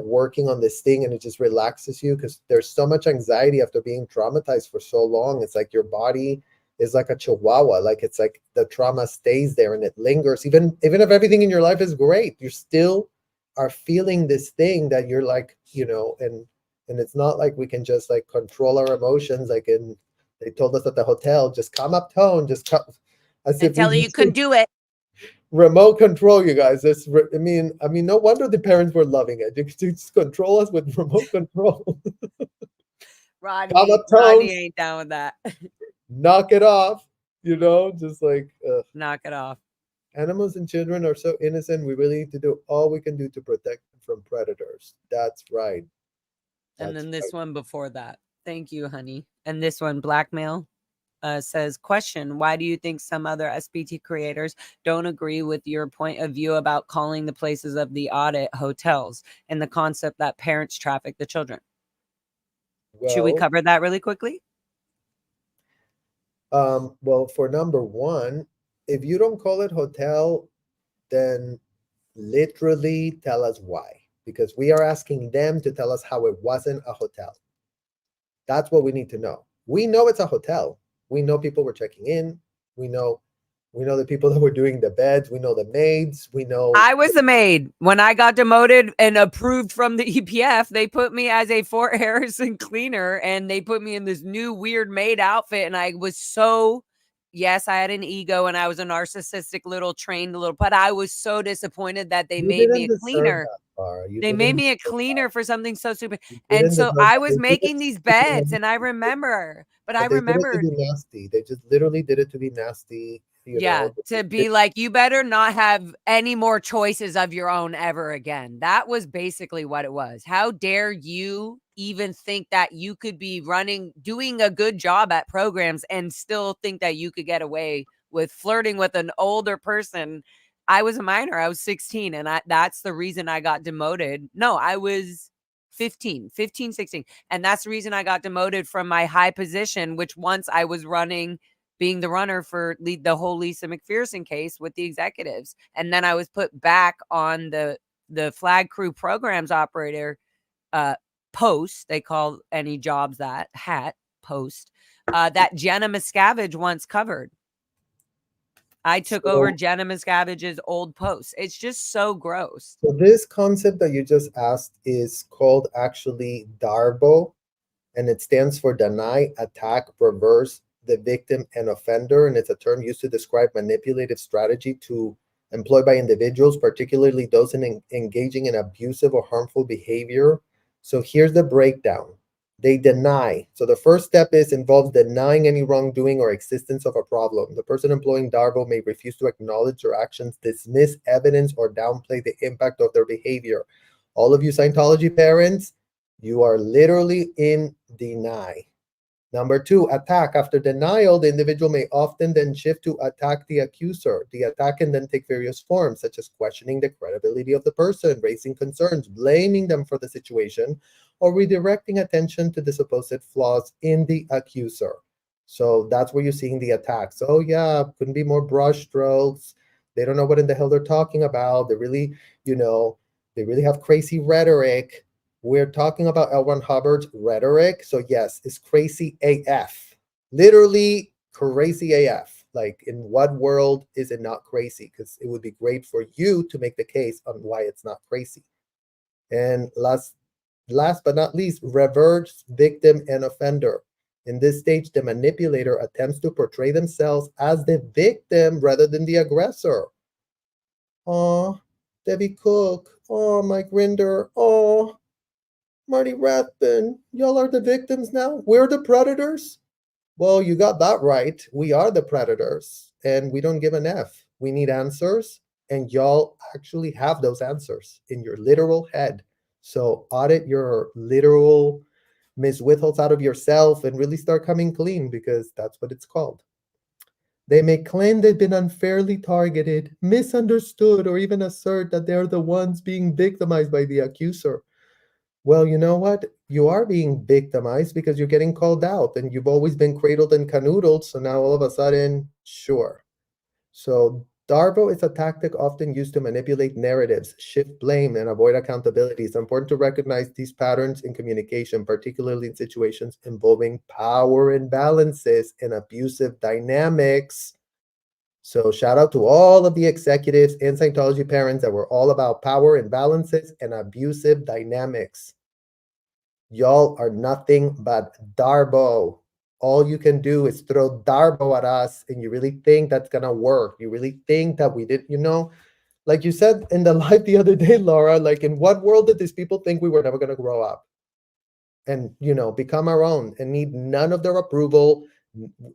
working on this thing, and it just relaxes you because there's so much anxiety after being traumatized for so long. It's like your body is like a chihuahua. Like it's like the trauma stays there and it lingers, even if everything in your life is great, you still are feeling this thing that you're like, and it's not like we can just like control our emotions. They told us at the hotel, just calm up tone, just come, as if tell her you couldn't do it. Remote control, you guys. I mean, no wonder the parents were loving it. You could just control us with remote control. Rodney ain't down with that. Knock it off, just like knock it off. Animals and children are so innocent. We really need to do all we can do to protect them from predators. That's right. And then this one before that. Thank you, honey. And this one, Blackmail, says, question, why do you think some other SBT creators don't agree with your point of view about calling the places of the audit hotels and the concept that parents traffic the children? Should we cover that really quickly? Well, for number one, if you don't call it hotel, then literally tell us why. Because we are asking them to tell us how it wasn't a hotel. That's what we need to know. We know it's a hotel. We know people were checking in. We know the people that were doing the beds. We know the maids. We know I was the maid. When I got demoted and approved from the EPF, they put me as a Fort Harrison cleaner, and they put me in this new weird maid outfit. And I was yes, I had an ego and I was a narcissistic trained little, but I was so disappointed that they made me a cleaner. They made me a cleaner for something so stupid. And so I was making these beds, and I remembered. They did it to be nasty. They just literally did it to be nasty. To be like, you better not have any more choices of your own ever again. That was basically what it was. How dare you even think that you could be doing a good job at programs and still think that you could get away with flirting with an older person? I was a minor. I was 16, and that's the reason I got demoted. No, I was 15, 16. And that's the reason I got demoted from my high position, which once I was being the runner for the whole Lisa McPherson case with the executives. And then I was put back on the flag crew programs operator post. They call any jobs that post that Jenna Miscavige once covered. I took over Jenna Miscavige's old post. It's just so gross. So this concept that you just asked is called actually DARBO, and it stands for deny, attack, reverse the victim and offender. And it's a term used to describe manipulative strategy employed by individuals, particularly those engaging in abusive or harmful behavior. So here's the breakdown. They deny. So the first step involves denying any wrongdoing or existence of a problem. The person employing DARBO may refuse to acknowledge their actions, dismiss evidence, or downplay the impact of their behavior. All of you Scientology parents, you are literally in deny. Number two, attack. After denial, the individual may often then shift to attack the accuser. The attack can then take various forms, such as questioning the credibility of the person, raising concerns, blaming them for the situation, or redirecting attention to the supposed flaws in the accuser. So that's where you're seeing the attacks. Oh yeah, couldn't be more brush strokes. They don't know what in the hell they're talking about. They really, you know, they really have crazy rhetoric. We're talking about L. Ron Hubbard's rhetoric. So yes, it's crazy AF. Literally crazy AF. Like, in what world is it not crazy? Because it would be great for you to make the case on why it's not crazy. And last but not least, reverse victim and offender. In this stage, the manipulator attempts to portray themselves as the victim rather than the aggressor. Oh, Debbie Cook. Oh, Mike Rinder. Oh, Marty Rathbun. Y'all are the victims now? We're the predators? Well, you got that right. We are the predators, and we don't give an F. We need answers, and y'all actually have those answers in your literal head. So audit your literal Miss Withholds out of yourself and really start coming clean, because that's what it's called. They may claim they've been unfairly targeted, misunderstood, or even assert that they're the ones being victimized by the accuser. Well, you know what? You are being victimized because you're getting called out and you've always been cradled and canoodled. So now all of a sudden, sure. So Darbo is a tactic often used to manipulate narratives, shift blame, and avoid accountability. It's important to recognize these patterns in communication, particularly in situations involving power imbalances and abusive dynamics. So shout out to all of the executives and Scientology parents that were all about power imbalances and abusive dynamics. Y'all are nothing but Darbo. All you can do is throw Darbo at us, and you really think that's gonna work. You really think that we did, like you said in the live the other day, Laura, like, in what world did these people think we were never gonna grow up and, become our own and need none of their approval?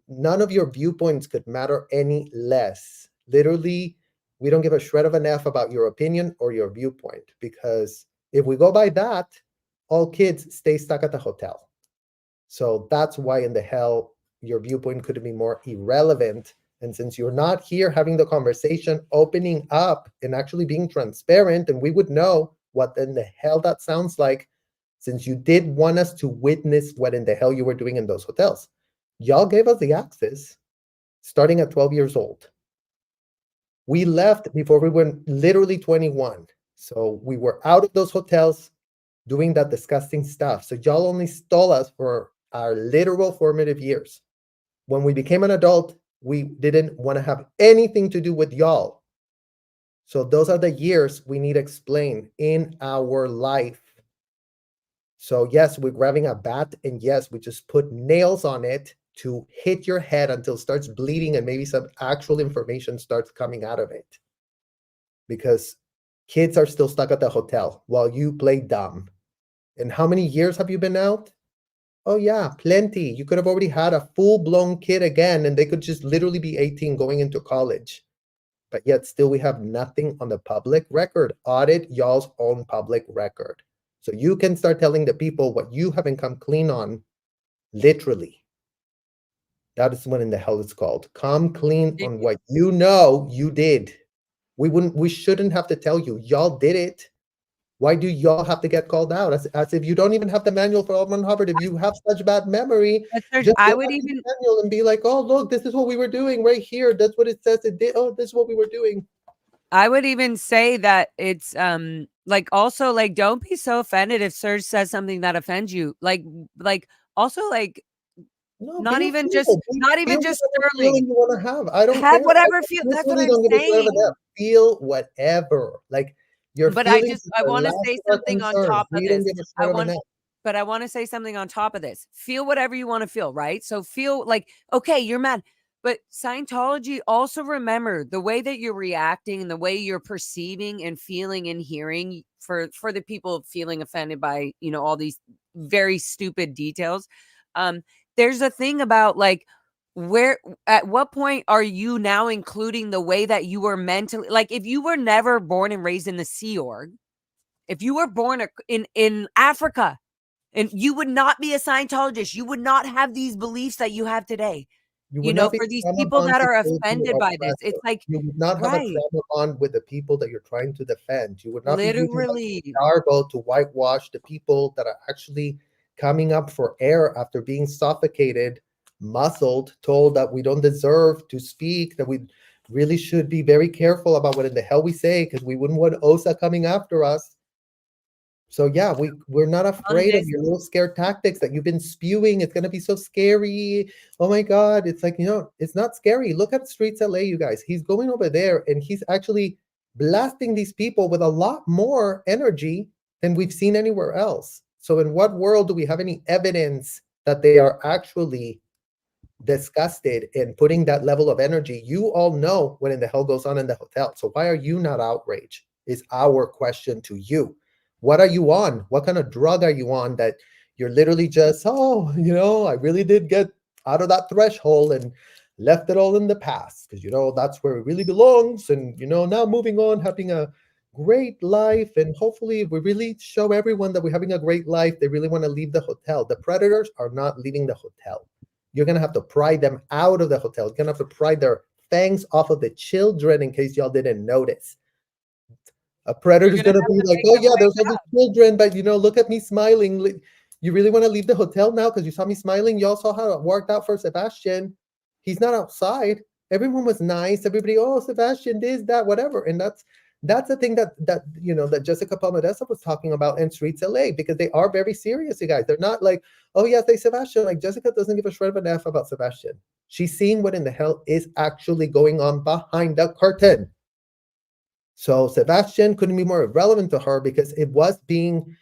None of your viewpoints could matter any less. Literally, we don't give a shred of an F about your opinion or your viewpoint, because if we go by that, all kids stay stuck at the hotel. So that's why in the hell your viewpoint couldn't be more irrelevant. And since you're not here having the conversation, opening up and actually being transparent, and we would know what in the hell that sounds like, since you did want us to witness what in the hell you were doing in those hotels. Y'all gave us the access starting at 12 years old. We left before we were literally 21. So we were out of those hotels doing that disgusting stuff. So y'all only stole us for our literal formative years. When we became an adult, we didn't want to have anything to do with y'all. So those are the years we need explained in our life. So yes, we're grabbing a bat, and yes, we just put nails on it to hit your head until it starts bleeding and maybe some actual information starts coming out of it. Because kids are still stuck at the hotel while you play dumb. And how many years have you been out? Oh yeah, plenty. You could have already had a full-blown kid again, and they could just literally be 18 going into college. But yet still we have nothing on the public record. Audit y'all's own public record. So you can start telling the people what you haven't come clean on, literally. That is what in the hell it's called. Come clean on what you know you did. We shouldn't have to tell you. Y'all did it. Why do y'all have to get called out? As if you don't even have the manual for Alman Hubbard. If you have such bad memory, just I go would back to the even manual and be like, oh, look, this is what we were doing right here. That's what it says it did. Oh, this is what we were doing. I would even say that it's like, also, like, don't be so offended if Serge says something that offends you. Like also, like, No, not be a even fool. just not even Feel just whatever Sterling. feeling you want to have. I don't Have care. whatever feel. I That's what literally I'm don't give a shit of saying. that. Feel whatever. Like, your But feelings I are want to last say of our something on concern. top of We don't this. give a I shit of an want F. But I want to say something on top of this. Feel whatever you want to feel, right? So feel like, okay, you're mad. But Scientology, also remember the way that you're reacting and the way you're perceiving and feeling and hearing, for the people feeling offended by, all these very stupid details. Um, there's a thing about, like, where at what point are you now including the way that you were mentally, like, if you were never born and raised in the Sea Org, if you were born in Africa, and you would not be a Scientologist, you would not have these beliefs that you have today. You would not be For these trauma people that bonded are to your offended by this, it's oppressor. like, You would not have a right, trauma bond with the people that you're trying to defend. You would not be using that literally, jargon to whitewash the people that are actually coming up for air after being suffocated, muzzled, told that we don't deserve to speak, that really should be very careful about what in the hell we say, because we wouldn't want OSA coming after us. So yeah, we're not On afraid of this, your little scare tactics that you've been spewing. It's gonna be so scary. Oh my God. It's like, it's not scary. Look at Streets LA, you guys. He's going over there and he's actually blasting these people with a lot more energy than we've seen anywhere else. So in what world do we have any evidence that they are actually disgusted and putting that level of energy? You all know what in the hell goes on in the hotel. So why are you not outraged? Is our question to you. What are you on? What kind of drug are you on that you're literally just, oh, I really did get out of that threshold and left it all in the past because, that's where it really belongs. And, now moving on, having a great life. And hopefully we really show everyone that we're having a great life. They really want to leave the hotel. The predators are not leaving the hotel. You're going to have to pry them out of the hotel. You're going to have to pry their fangs off of the children in case y'all didn't notice. A predator you're is gonna going to have be to like, make oh, them yeah, wake there's all these up. children, but, look at me smiling. You really want to leave the hotel now because you saw me smiling? You all saw how it worked out for Sebastian. He's not outside. Everyone was nice. Everybody, oh, Sebastian, this, that, whatever. And that's the thing that Jessica Palmadesa was talking about in Streets LA, because they are very serious, you guys. They're not like, oh, yes, they Sebastian. Like, Jessica doesn't give a shred of an F about Sebastian. She's seeing what in the hell is actually going on behind the curtain. So Sebastian couldn't be more relevant to her because it was being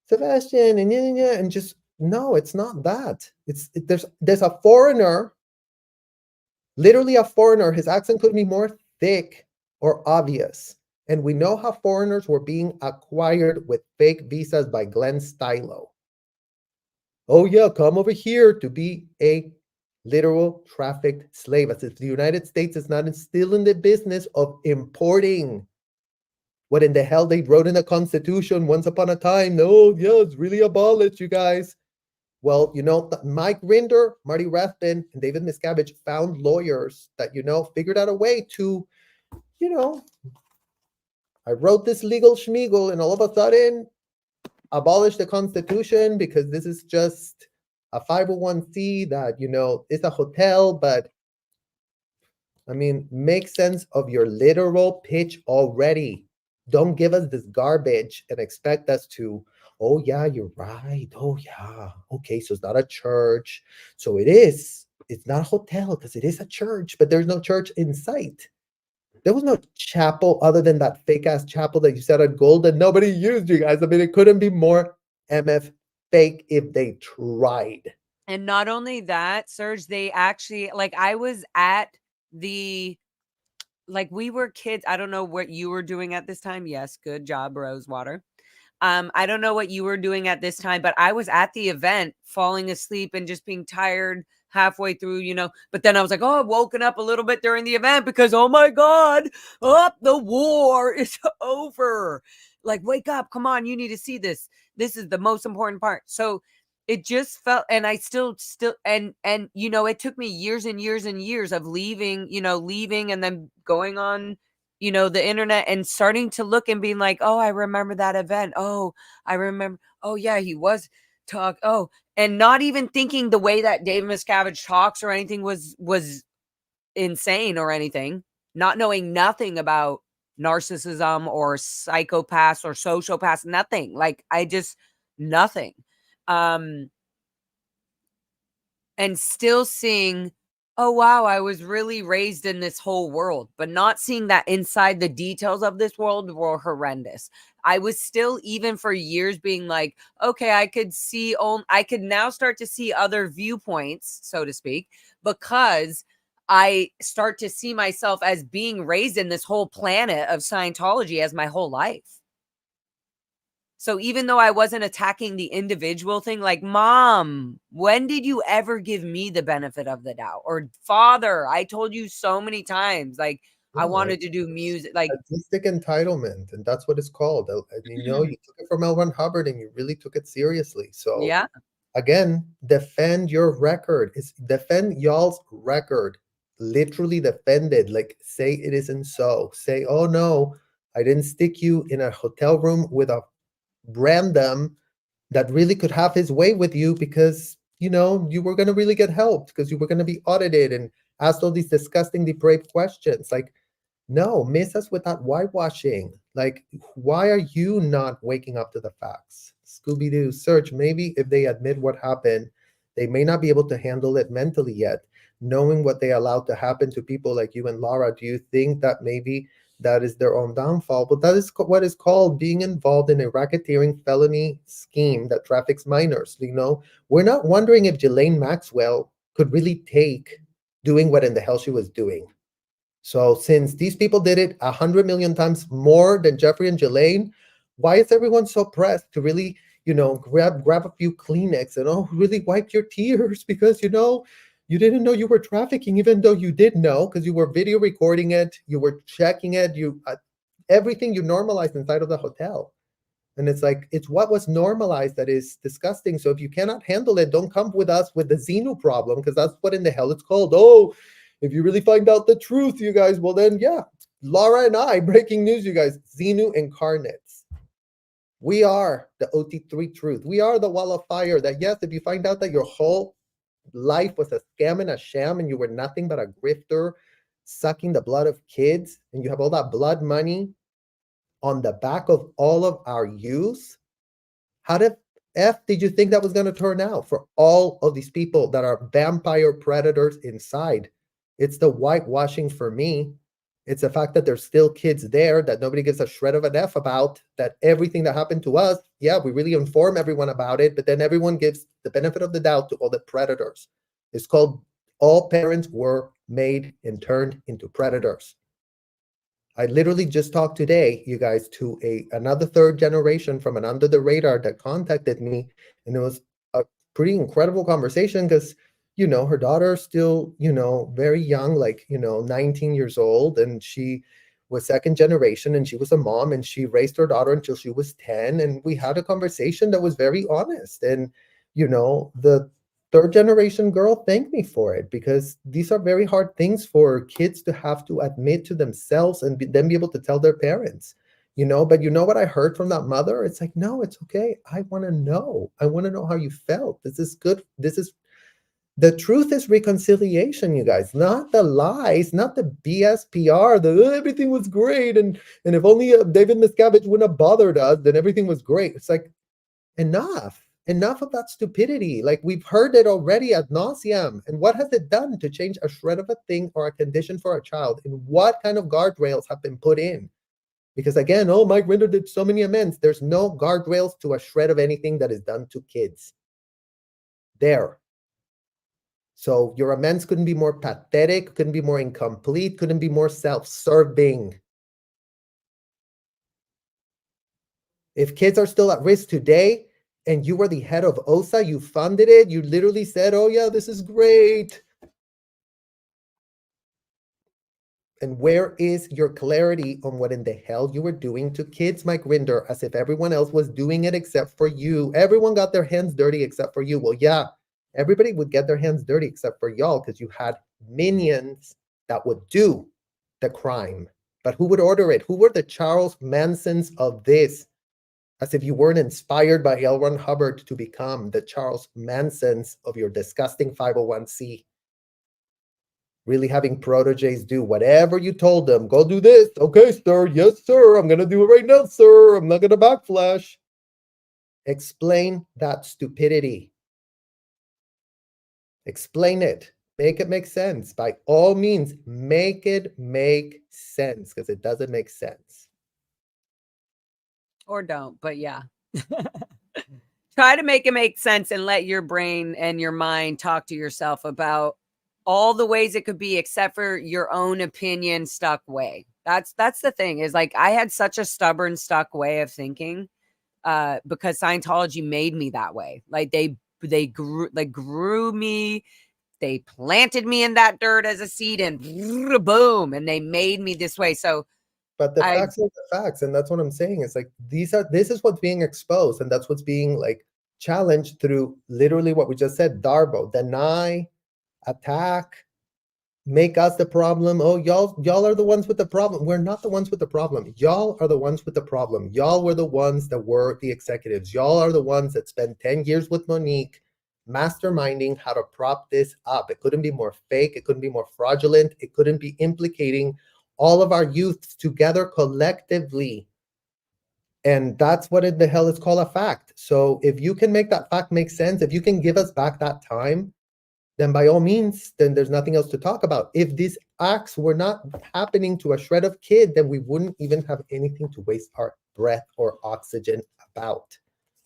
Sebastian and yeah, and just no, it's not that. There's a foreigner, literally a foreigner. His accent couldn't be more thick or obvious. And we know how foreigners were being acquired with fake visas by Glenn Stylo. Oh yeah, come over here to be a literal trafficked slave, as if the United States is not still in the business of importing what in the hell they wrote in the Constitution once upon a time. No, yeah, it's really abolished, you guys. Well, Mike Rinder, Marty Rathbun, and David Miscavige found lawyers that, figured out a way to, I wrote this legal schmiegel and all of a sudden abolish the Constitution because this is just a 501c that, is a hotel, but I mean, make sense of your literal pitch already. Don't give us this garbage and expect us to, oh, yeah, you're right. Oh, yeah. Okay, so it's not a church. So it is. It's not a hotel because it is a church, but there's no church in sight. There was no chapel other than that fake ass chapel that you said at gold that nobody used, you guys. I mean, it couldn't be more MF fake if they tried. And not only that, Serge, they actually, like, I was at the, like, we were kids. I don't know what you were doing at this time. Yes, good job, Rosewater. I don't know what you were doing at this time, but I was at the event falling asleep and just being tired halfway through, but then I was like, oh, I've woken up a little bit during the event because, oh my God, the war is over. Like, wake up, come on, you need to see this. This is the most important part. So it just felt, and I still, and, it took me years and years and years of leaving and then going on the internet and starting to look and being like, oh, I remember that event. Oh, I remember. Oh, yeah, he was talk. Oh, and not even thinking the way that David Miscavige talks or anything was insane or anything. Not knowing nothing about narcissism or psychopaths or sociopaths, nothing. Like, I just nothing. And still seeing, oh, wow, I was really raised in this whole world, but not seeing that inside the details of this world were horrendous. I was still, even for years, being like, okay, I could now start to see other viewpoints, so to speak, because I start to see myself as being raised in this whole planet of Scientology as my whole life. So even though I wasn't attacking the individual thing, like, Mom, when did you ever give me the benefit of the doubt? Or Father, I told you so many times, like, I No, wanted to do music. Like, artistic entitlement, and that's what it's called. And you took it from L. Ron Hubbard, and you really took it seriously. So yeah. again, defend your record. Defend y'all's record. Literally defend it. Like, say it isn't so. Say, oh no, I didn't stick you in a hotel room with a random that really could have his way with you because you were going to really get helped because you were going to be audited and asked all these disgusting, depraved questions. Like, no, miss us with that whitewashing. Like, why are you not waking up to the facts? Scooby-Doo, search. Maybe if they admit what happened, they may not be able to handle it mentally yet. Knowing what they allowed to happen to people like you and Laura, do you think that maybe that is their own downfall? But that is what is called being involved in a racketeering felony scheme that traffics minors. We're not wondering if Ghislaine Maxwell could really take doing what in the hell she was doing. So since these people did it 100 million times more than Jeffrey and Ghislaine, why is everyone so pressed to really, grab a few Kleenex and really wipe your tears because you didn't know you were trafficking, even though you did know because you were video recording it, you were checking it, everything you normalized inside of the hotel. And it's like, it's what was normalized that is disgusting. So if you cannot handle it, don't come with us with the Xenu problem, because that's what in the hell it's called. Oh, if you really find out the truth, you guys, well then, yeah, Laura and I, breaking news, you guys, Xenu incarnates. We are the OT3 truth. We are the wall of fire that, yes, if you find out that your whole life was a scam and a sham and you were nothing but a grifter sucking the blood of kids, and you have all that blood money on the back of all of our youth, how the F did you think that was going to turn out for all of these people that are vampire predators inside? It's the whitewashing for me. It's the fact that there's still kids there that nobody gives a shred of an F about, that everything that happened to us, yeah, we really inform everyone about it, but then everyone gives the benefit of the doubt to all the predators. It's called all parents were made and turned into predators. I literally just talked today, you guys, to another third generation from an under the radar that contacted me, and it was a pretty incredible conversation because, her daughter's still, very young, like, 19 years old, and she was second generation, and she was a mom, and she raised her daughter until she was 10, and we had a conversation that was very honest. And, the third generation girl thanked me for it, because these are very hard things for kids to have to admit to themselves and then be able to tell their parents, but what I heard from that mother? It's like, no, it's okay. I want to know. I want to know how you felt. This is good. The truth is reconciliation, you guys, not the lies, not the BS PR, everything was great. And if only David Miscavige wouldn't have bothered us, then everything was great. It's like, enough of that stupidity. Like, we've heard it already ad nauseum. And what has it done to change a shred of a thing or a condition for a child? And what kind of guardrails have been put in? Because again, Mike Rinder did so many amends. There's no guardrails to a shred of anything that is done to kids there. So your amends couldn't be more pathetic, couldn't be more incomplete, couldn't be more self-serving. If kids are still at risk today, and you were the head of OSA, you funded it, you literally said, oh yeah, this is great. And where is your clarity on what in the hell you were doing to kids, Mike Rinder, as if everyone else was doing it except for you? Everyone got their hands dirty except for you. Well, yeah, everybody would get their hands dirty except for y'all, because you had minions that would do the crime. But who would order it? Who were the Charles Mansons of this? As if you weren't inspired by L. Ron Hubbard to become the Charles Mansons of your disgusting 501c. Really having proteges do whatever you told them. Go do this. Okay, sir. Yes, sir. I'm going to do it right now, sir. I'm not going to backflash. Explain that stupidity. Explain it. Make it make sense. By all means, make it make sense, because it doesn't make sense. Or don't, but yeah. Try to make it make sense and let your brain and your mind talk to yourself about all the ways it could be, except for your own opinion stuck way. That's the thing, is like, I had such a stubborn, stuck way of thinking because Scientology made me that way. Like they grew me, they planted me in that dirt as a seed, and boom, and they made me this way. So but the facts are the facts, and that's what I'm saying. It's like, this is what's being exposed, and that's what's being like challenged through literally what we just said. Darbo, deny, attack, make us the problem. Oh, y'all are the ones with the problem. We're not the ones with the problem. Y'all are the ones with the problem. Y'all were the ones that were the executives. Y'all are the ones that spent 10 years with Monique masterminding how to prop this up. It couldn't be more fake. It couldn't be more fraudulent. It couldn't be implicating all of our youth together collectively. And that's what in the hell is called a fact. So if you can make that fact make sense, if you can give us back that time, then by all means, then there's nothing else to talk about. If these acts were not happening to a shred of kid, then we wouldn't even have anything to waste our breath or oxygen about.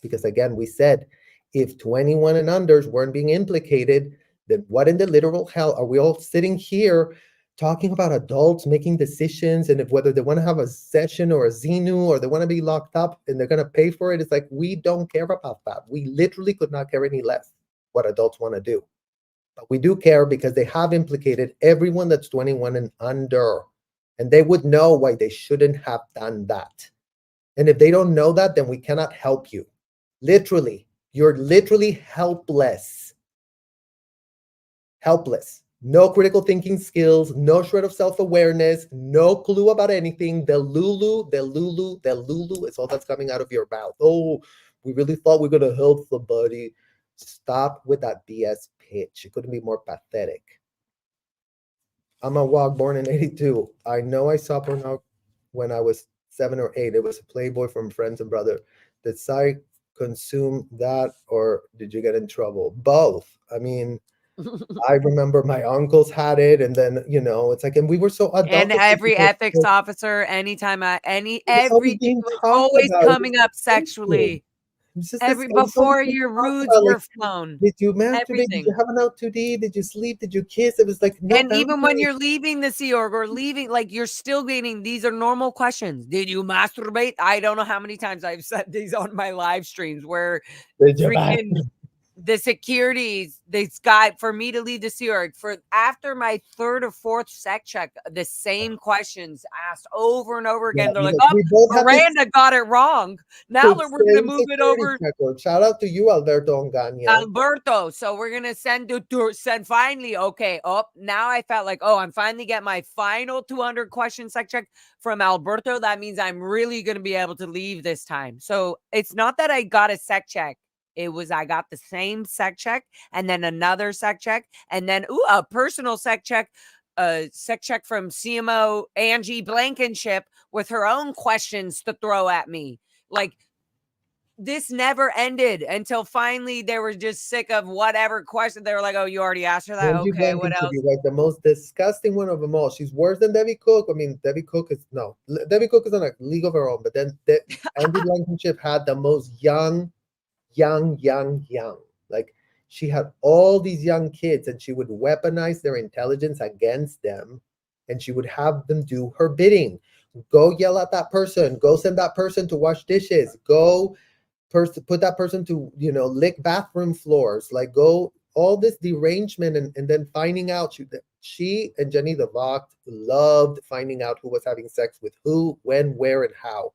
Because again, we said, if 21 and unders weren't being implicated, then what in the literal hell are we all sitting here talking about adults making decisions, and if whether they want to have a session or a Xenu or they want to be locked up and they're going to pay for it? It's like, we don't care about that. We literally could not care any less what adults want to do. But we do care because they have implicated everyone that's 21 and under, and they would know why they shouldn't have done that. And if they don't know that, then we cannot help you. Literally, you're literally helpless. Helpless. No critical thinking skills, no shred of self-awareness, no clue about anything. The Lulu is all that's coming out of your mouth. Oh, we really thought we were going to help somebody. Stop with that BS pitch. It couldn't be more pathetic. I'm a Wog, born in 82. I know I saw porno when I was 7 or 8. It was a Playboy from Friends and Brother. Did I consume that, or did you get in trouble? Both. I mean, I remember my uncles had it, and then it's like, and we were so adult. And every ethics officer, anytime always being was talked always about. coming up sexually. It's just Before your rudes were flown. Did you masturbate? Everything. Did you have an out-to-D? Did you sleep? Did you kiss? It was like, no. And even when you're leaving the Sea Org or leaving, like, you're still getting, these are normal questions. Did you masturbate? I don't know how many times I've said these on my live streams where freaking the securities, this guy, for me to leave the Sea Org, for after my 3rd or 4th sec check, the same questions asked over and over again. They're like, oh, Miranda got it wrong. Now that we're going to move it over. Shout out to you, Alberto Ongaña. Alberto. So we're going to send finally. Okay. Oh, now I felt like, I'm finally getting my final 200 question sec check from Alberto. That means I'm really going to be able to leave this time. So it's not that I got a sec check. It was, I got the same sec check and then another sec check and then a personal sec check from CMO Angie Blankenship with her own questions to throw at me. Like, this never ended until finally they were just sick of whatever question. They were like, oh, you already asked her that? Angie okay, what else? Like the most disgusting one of them all. She's worse than Debbie Cook. I mean, Debbie Cook is on a league of her own, but then Angie Blankenship had the most young. Like, she had all these young kids and she would weaponize their intelligence against them, and she would have them do her bidding. Go yell at that person. Go send that person to wash dishes. Go put that person to, lick bathroom floors. Like, go all this derangement, and then finding out she and Jenny the Vogt loved finding out who was having sex with who, when, where, and how.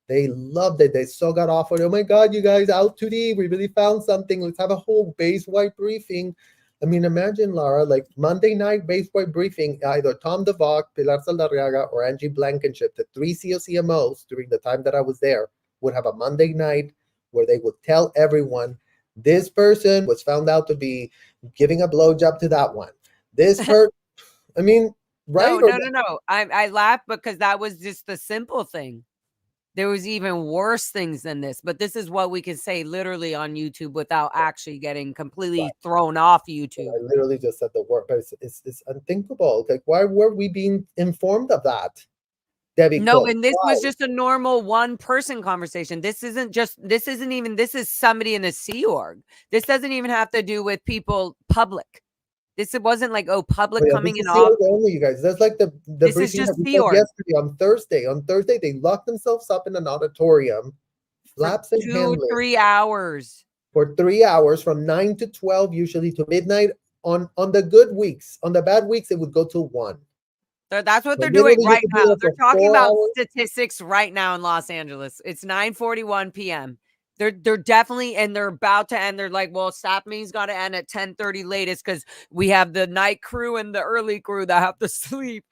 They loved it. They so got off on, oh my God, you guys, out today. We really found something. Let's have a whole base white briefing. I mean, imagine, Lara, like Monday night base white briefing, either Tom DeVock, Pilar Saldarriaga, or Angie Blankenship, the 3 COCMOs during the time that I was there, would have a Monday night where they would tell everyone, this person was found out to be giving a blowjob to that one. This person, I mean, right? No. I laugh because that was just the simple thing. There was even worse things than this, but this is what we can say literally on YouTube without actually getting completely thrown off YouTube. I literally just said the word, but it's unthinkable. Like, why were we being informed of that? Debbie Cook, and this was just a normal one-person conversation. This is somebody in the Sea Org. This doesn't even have to do with people public. It wasn't like, public coming in off. Only, you guys. That's like the this is just that we had yesterday on Thursday. On Thursday, they locked themselves up in an auditorium, flaps and handling, 3 hours. For 3 hours, from 9 to 12, usually to midnight. On the good weeks, on the bad weeks, it would go to 1. That's what they're doing right now. They're talking about statistics right now in Los Angeles. It's 9:41 p.m. They're definitely, and they're about to end. They're like, well, staff meeting's got to end at 10:30 latest because we have the night crew and the early crew that have to sleep.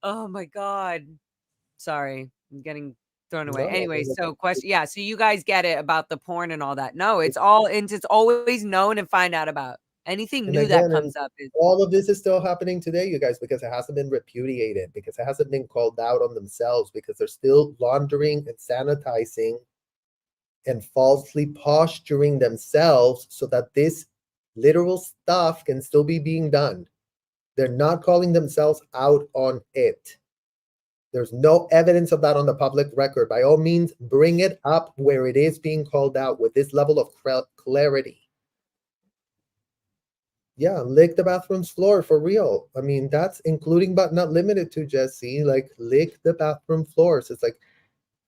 Oh my God. Sorry. I'm getting thrown away. No, Anyway, they so look- question, yeah, so you guys get it about the porn and all that. No, it's all it's always known and find out about. Anything and new that again, and comes up is all of this is still happening today, you guys, because it hasn't been repudiated, because it hasn't been called out on themselves, because they're still laundering and sanitizing and falsely posturing themselves so that this literal stuff can still be being done. They're not calling themselves out on it. There's no evidence of that on the public record. By all means, bring it up where it is being called out with this level of clarity. Yeah, lick the bathroom's floor for real. I mean, that's including but not limited to, Jesse. Like, lick the bathroom floors. It's like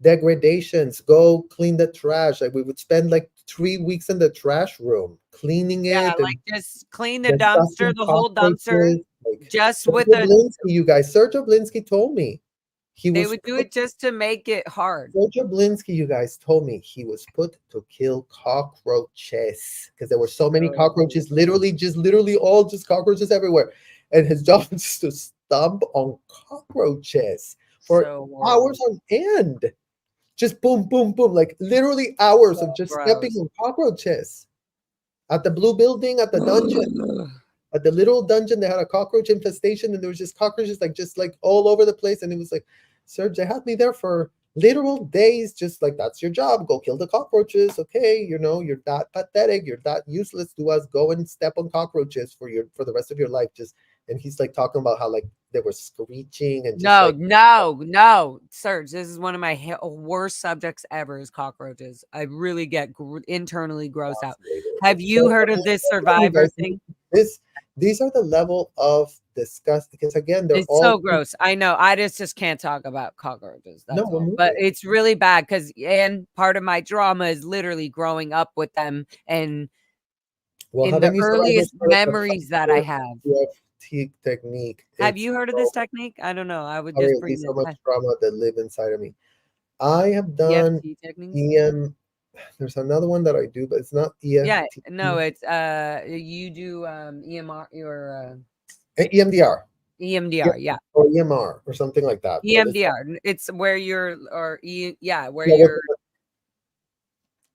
degradations. Go clean the trash. Like, we would spend like 3 weeks in the trash room cleaning yeah, it and like just clean the then dumpster, dusting the whole dumpster, cockroaches. Like, just with Sergio a Blinsky, you guys. Sergio Blinsky told me he they was would do put it just to make it hard. Sergio Blinsky, you guys told me he was put to kill cockroaches because there were so many cockroaches, literally all just cockroaches everywhere. And his job was just to stomp on cockroaches for So hours on end. Just boom, boom, boom, like literally hours of just stepping gross. on cockroaches. At the blue building, at the dungeon, at the little dungeon, they had a cockroach infestation, and there was just cockroaches just like all over the place. And it was like, Serge, they had me there for literal days, just like, that's your job. Go kill the cockroaches. Okay, you're that pathetic, you're that useless to us. Go and step on cockroaches for the rest of your life. Just and he's like talking about how like they were screeching and just No, like no, Serge, this is one of my worst subjects ever is cockroaches. I really get internally grossed out. Have you heard of this Survivor thing? These are the level of disgust, because again, they're It's all so gross. I know. I just can't talk about cockroaches. no, That's we're all. But moving. it's really bad because, and part of my drama is literally growing up with them and Well, in the haven't you survivors earliest heard of the memories that I have. EFT technique? Have It's you heard of this so technique? I don't know. I would just already bring so this much trauma that live inside of me. I have done EFT techniques. EM. There's another one that I do, but it's not Yeah, EFT. no, it's you do EMR or EMDR. EMDR, yeah. Or EMR or something like that. But it's EMDR. It's where you're or where yeah, you're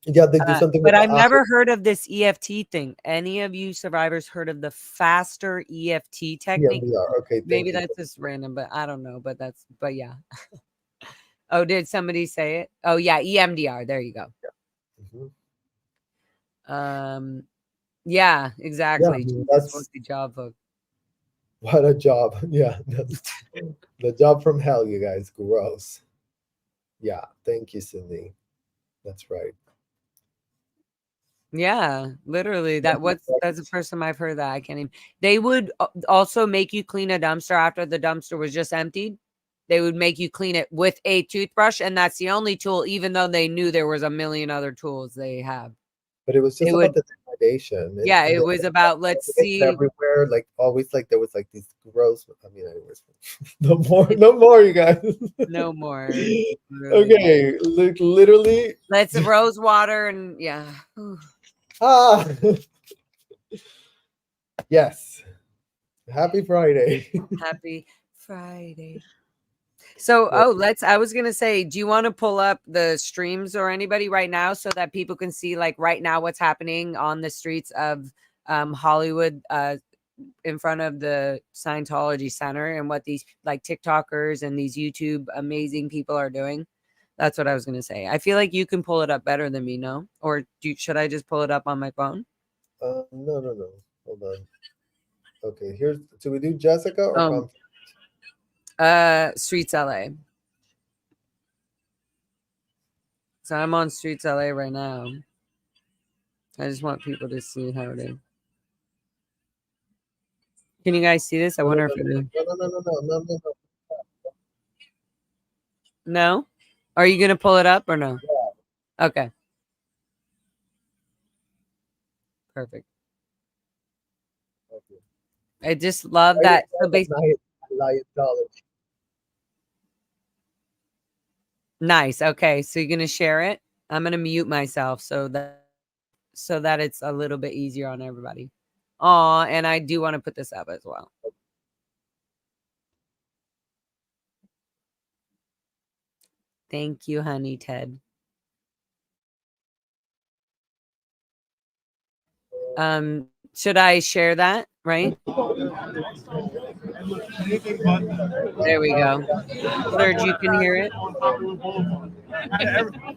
yeah, they do something with but the I've eye. never heard of this EFT thing. Any of you survivors heard of the faster EFT technique? EMDR. Okay, thank Maybe you. that's just random, but I don't know. But yeah. Oh, did somebody say it? Oh yeah, EMDR. There you go. Mhm. Yeah, Yeah, I exactly. mean, Jesus, what's that's the job of what a job. Yeah, that's the job from hell, you guys. Gross. Yeah, thank you, Cindy. That's right. yeah, literally. Yeah, That's the first time I've heard that. I can't even. They would also make you clean a dumpster after the dumpster was just emptied. They would make you clean it with a toothbrush, and that's the only tool, even though they knew there was a million other tools they have. but it was It just about would, the degradation, yeah, and it then was about I let's think it's see. everywhere. Like always, like there was like these gross. I mean, anyways, no more, no more, you guys. No more. Really. Okay, like literally. Let's rose water and yeah. Ah, yes. Happy Friday. Happy Friday. So, I was going to say, do you want to pull up the streams or anybody right now so that people can see like right now what's happening on the streets of Hollywood in front of the Scientology Center and what these like TikTokers and these YouTube amazing people are doing? That's what I was going to say. I feel like you can pull it up better than me, no? Or should I just pull it up on my phone? No, no, no. Hold on. Okay, here's. So we do Jessica or Um, Streets LA. So I'm on Streets LA right now. I just want people to see how it is. Can you guys see this? I no, no, wonder no, if it is. no, no, no, no, no, no, no. No? Are you going to pull it up or no? Yeah. Okay. Perfect. Okay. I just love Right that. So inside of basically, Lying-tology. nice. Okay. So you're going to share it. I'm going to mute myself so that it's a little bit easier on everybody. Aw, and I do want to put this up as well. Thank you, honey Ted. Should I share that? Right? There we go. Serge, you can hear it?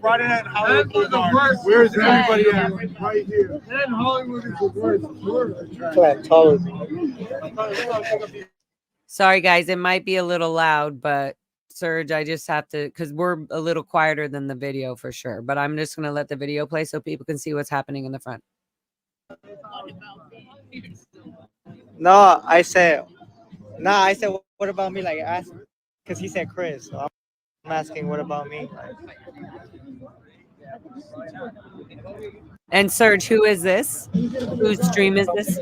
Friday night Hollywood Boulevard. Where's everybody at? Right here. And Hollywood is the worst. Sorry, guys. It might be a little loud, but Serge, I just have to, because we're a little quieter than the video for sure. But I'm just going to let the video play so people can see what's happening in the front. No, I said, what about me? Like, ask, because he said Chris. So I'm asking, what about me? And Serge, who is this? Whose stream is this?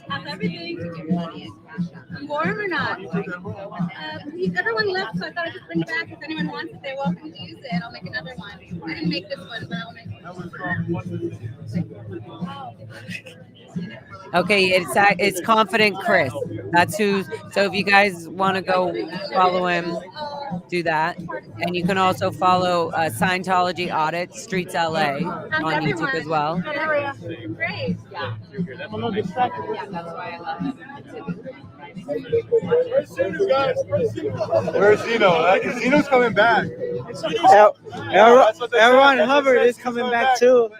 How's everything? Warm or not? Everyone left, so I thought I'd just bring it back. If anyone wants it, they're welcome to use it. I'll make another one. I didn't make this one, but I'll make it. Okay, it's Confident Chris. That's who. So if you guys want to go follow him, do that. And you can also follow Scientology Audit Streets LA on YouTube as well. Great. Yeah. That's why I love it. Where's Zeno? Zeno's coming back. Ron Hubbard is coming back too.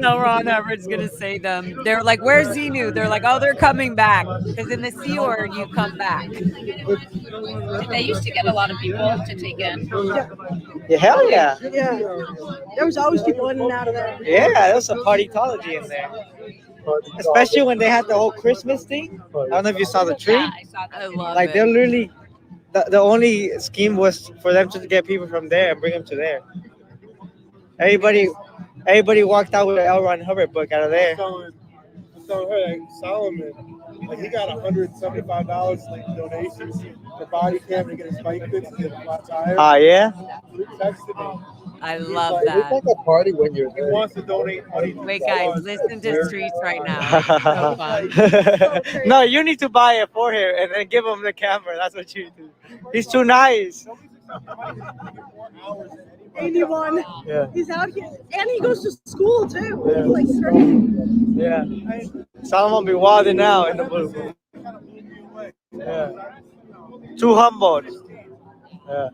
L. Ron Hubbard's gonna say them. They're like, "Where's Xenu?" They're like, "Oh, they're coming back." Because in the Sea Org, you come back. They used to get a lot of people to take in. Yeah, hell yeah. Yeah, there was always people in and out of there. Yeah, there was some partytology in there. Especially when they had the whole Christmas thing. I don't know if you saw the tree. Yeah, I saw that. I love Like, it. they're literally, the only scheme was for them to get people from there and bring them to there. Everybody walked out with an L. Ron Hubbard book out of there. I was telling her, like, Solomon, like, he got $175 in donations for body cam to get his bike fixed and get a flat tire. Yeah? He texted me. I He's love like, It's that. like a party when you're He there. wants to donate money. Wait, guys, listen to Streets right now. So fun. No, you need to buy it for him and then give him the camera. That's what you do. He's too nice. 81. Yeah. He's out here, and he goes to school too. Yeah. He's like straight. Yeah. Solomon be wilding now in the blue. Yeah. Too humbled. Yeah.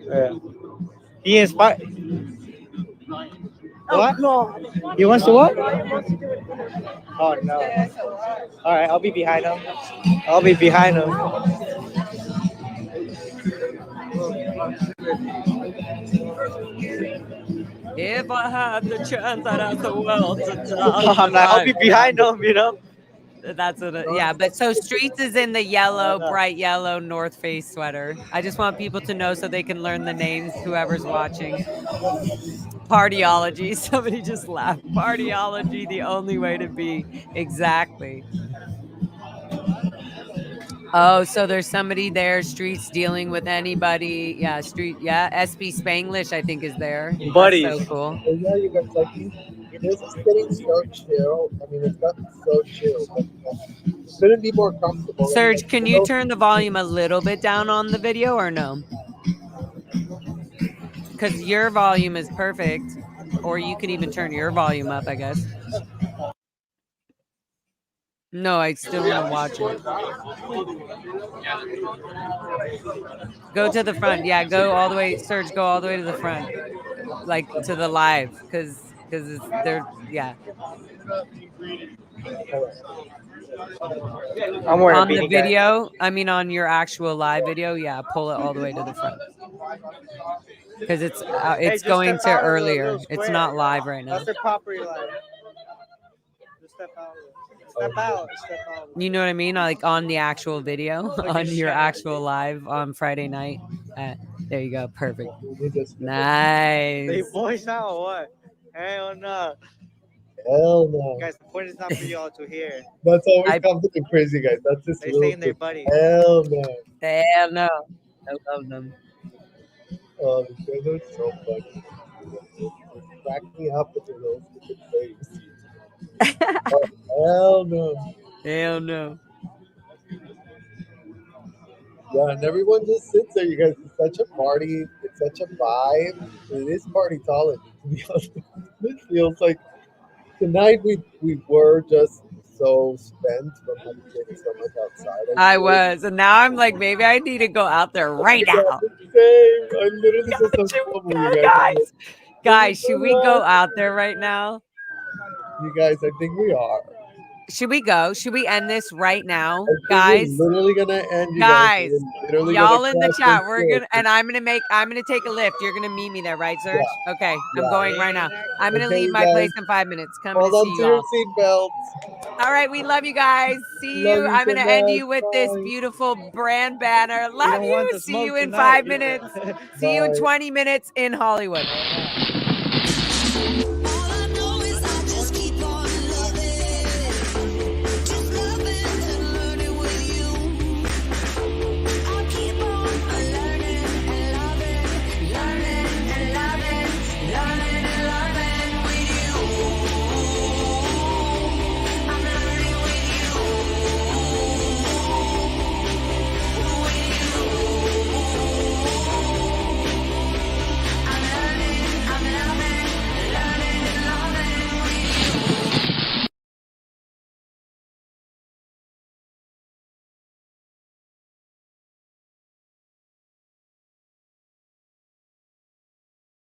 Yeah. He inspired. What? No. He wants to what? Oh no. All right, I'll be behind him. If I had the chance, I'd ask the world to I'm like, I'll be behind him, you know. That's what. Yeah, but so Streets is in the yellow, bright yellow North Face sweater. I just want people to know so they can learn the names. Whoever's watching. Partyology. Somebody just laughed. Partyology, the only way to be. Exactly. Oh, so there's somebody there, Streets dealing with anybody. Yeah, SB Spanglish, I think, is there. Buddies. That's so cool. So yeah, you guys, like, this is getting so chill. I mean, it's gotten so chill. But it couldn't be more comfortable. Serge, can you turn the volume a little bit down on the video or no? Because your volume is perfect. Or you can even turn your volume up, I guess. No, I still want to watch it. Go to the front. Yeah, go all the way. Serge, go all the way to the front. Like to the live. Because it's there. Yeah. I'm wearing On a the beanie, guys. video, I mean on your actual live video, yeah, pull it all the way to the front. Because it's just going step to out of the earlier. little It's square. not live right now. That's the property line. Just step out. Step out. You know what I mean? Like on the actual video, Like on a your shadow. actual live on Friday night. There you go. Perfect. You just, They Nice. voice out or what? Hell no. hell no. Guys, the point is not for y'all to hear. That's always I- something crazy, guys. That's just They real saying they're quick. buddies. Hell no. Hell no. I love them. Oh, these guys are so funny. Crack me up with your little stupid face. Hell no. Hell no. Yeah, and everyone just sits there. You guys, it's such a party. It's such a vibe. It is partytology, to be honest. It feels like tonight we were just so spent from having been so much outside. I feel. was, and now I'm like, maybe I need to go out there right Yeah, now. same. I literally just Should we unfolded go, you guys. I'm like, Guys, should we go out there right now? You guys, I think we are. Should we go? Should we end this right now, I think guys? we're literally gonna end you Guys, guys. We're literally y'all gonna in the crash chat, this we're shit. gonna, and I'm gonna take a lift. You're gonna meet me there, right, Serge? Yeah. Okay, I'm Yeah. going right now. I'm gonna Okay, leave you my place guys. in 5 minutes. Coming Hold to on see to you your all. seatbelts. All right, we love you guys. See Love you. you I'm so gonna end you much. with this Bye. beautiful brand banner. We Love don't want you. to See you smoke in tonight. 5 minutes. See you in Bye. 20 minutes in Hollywood.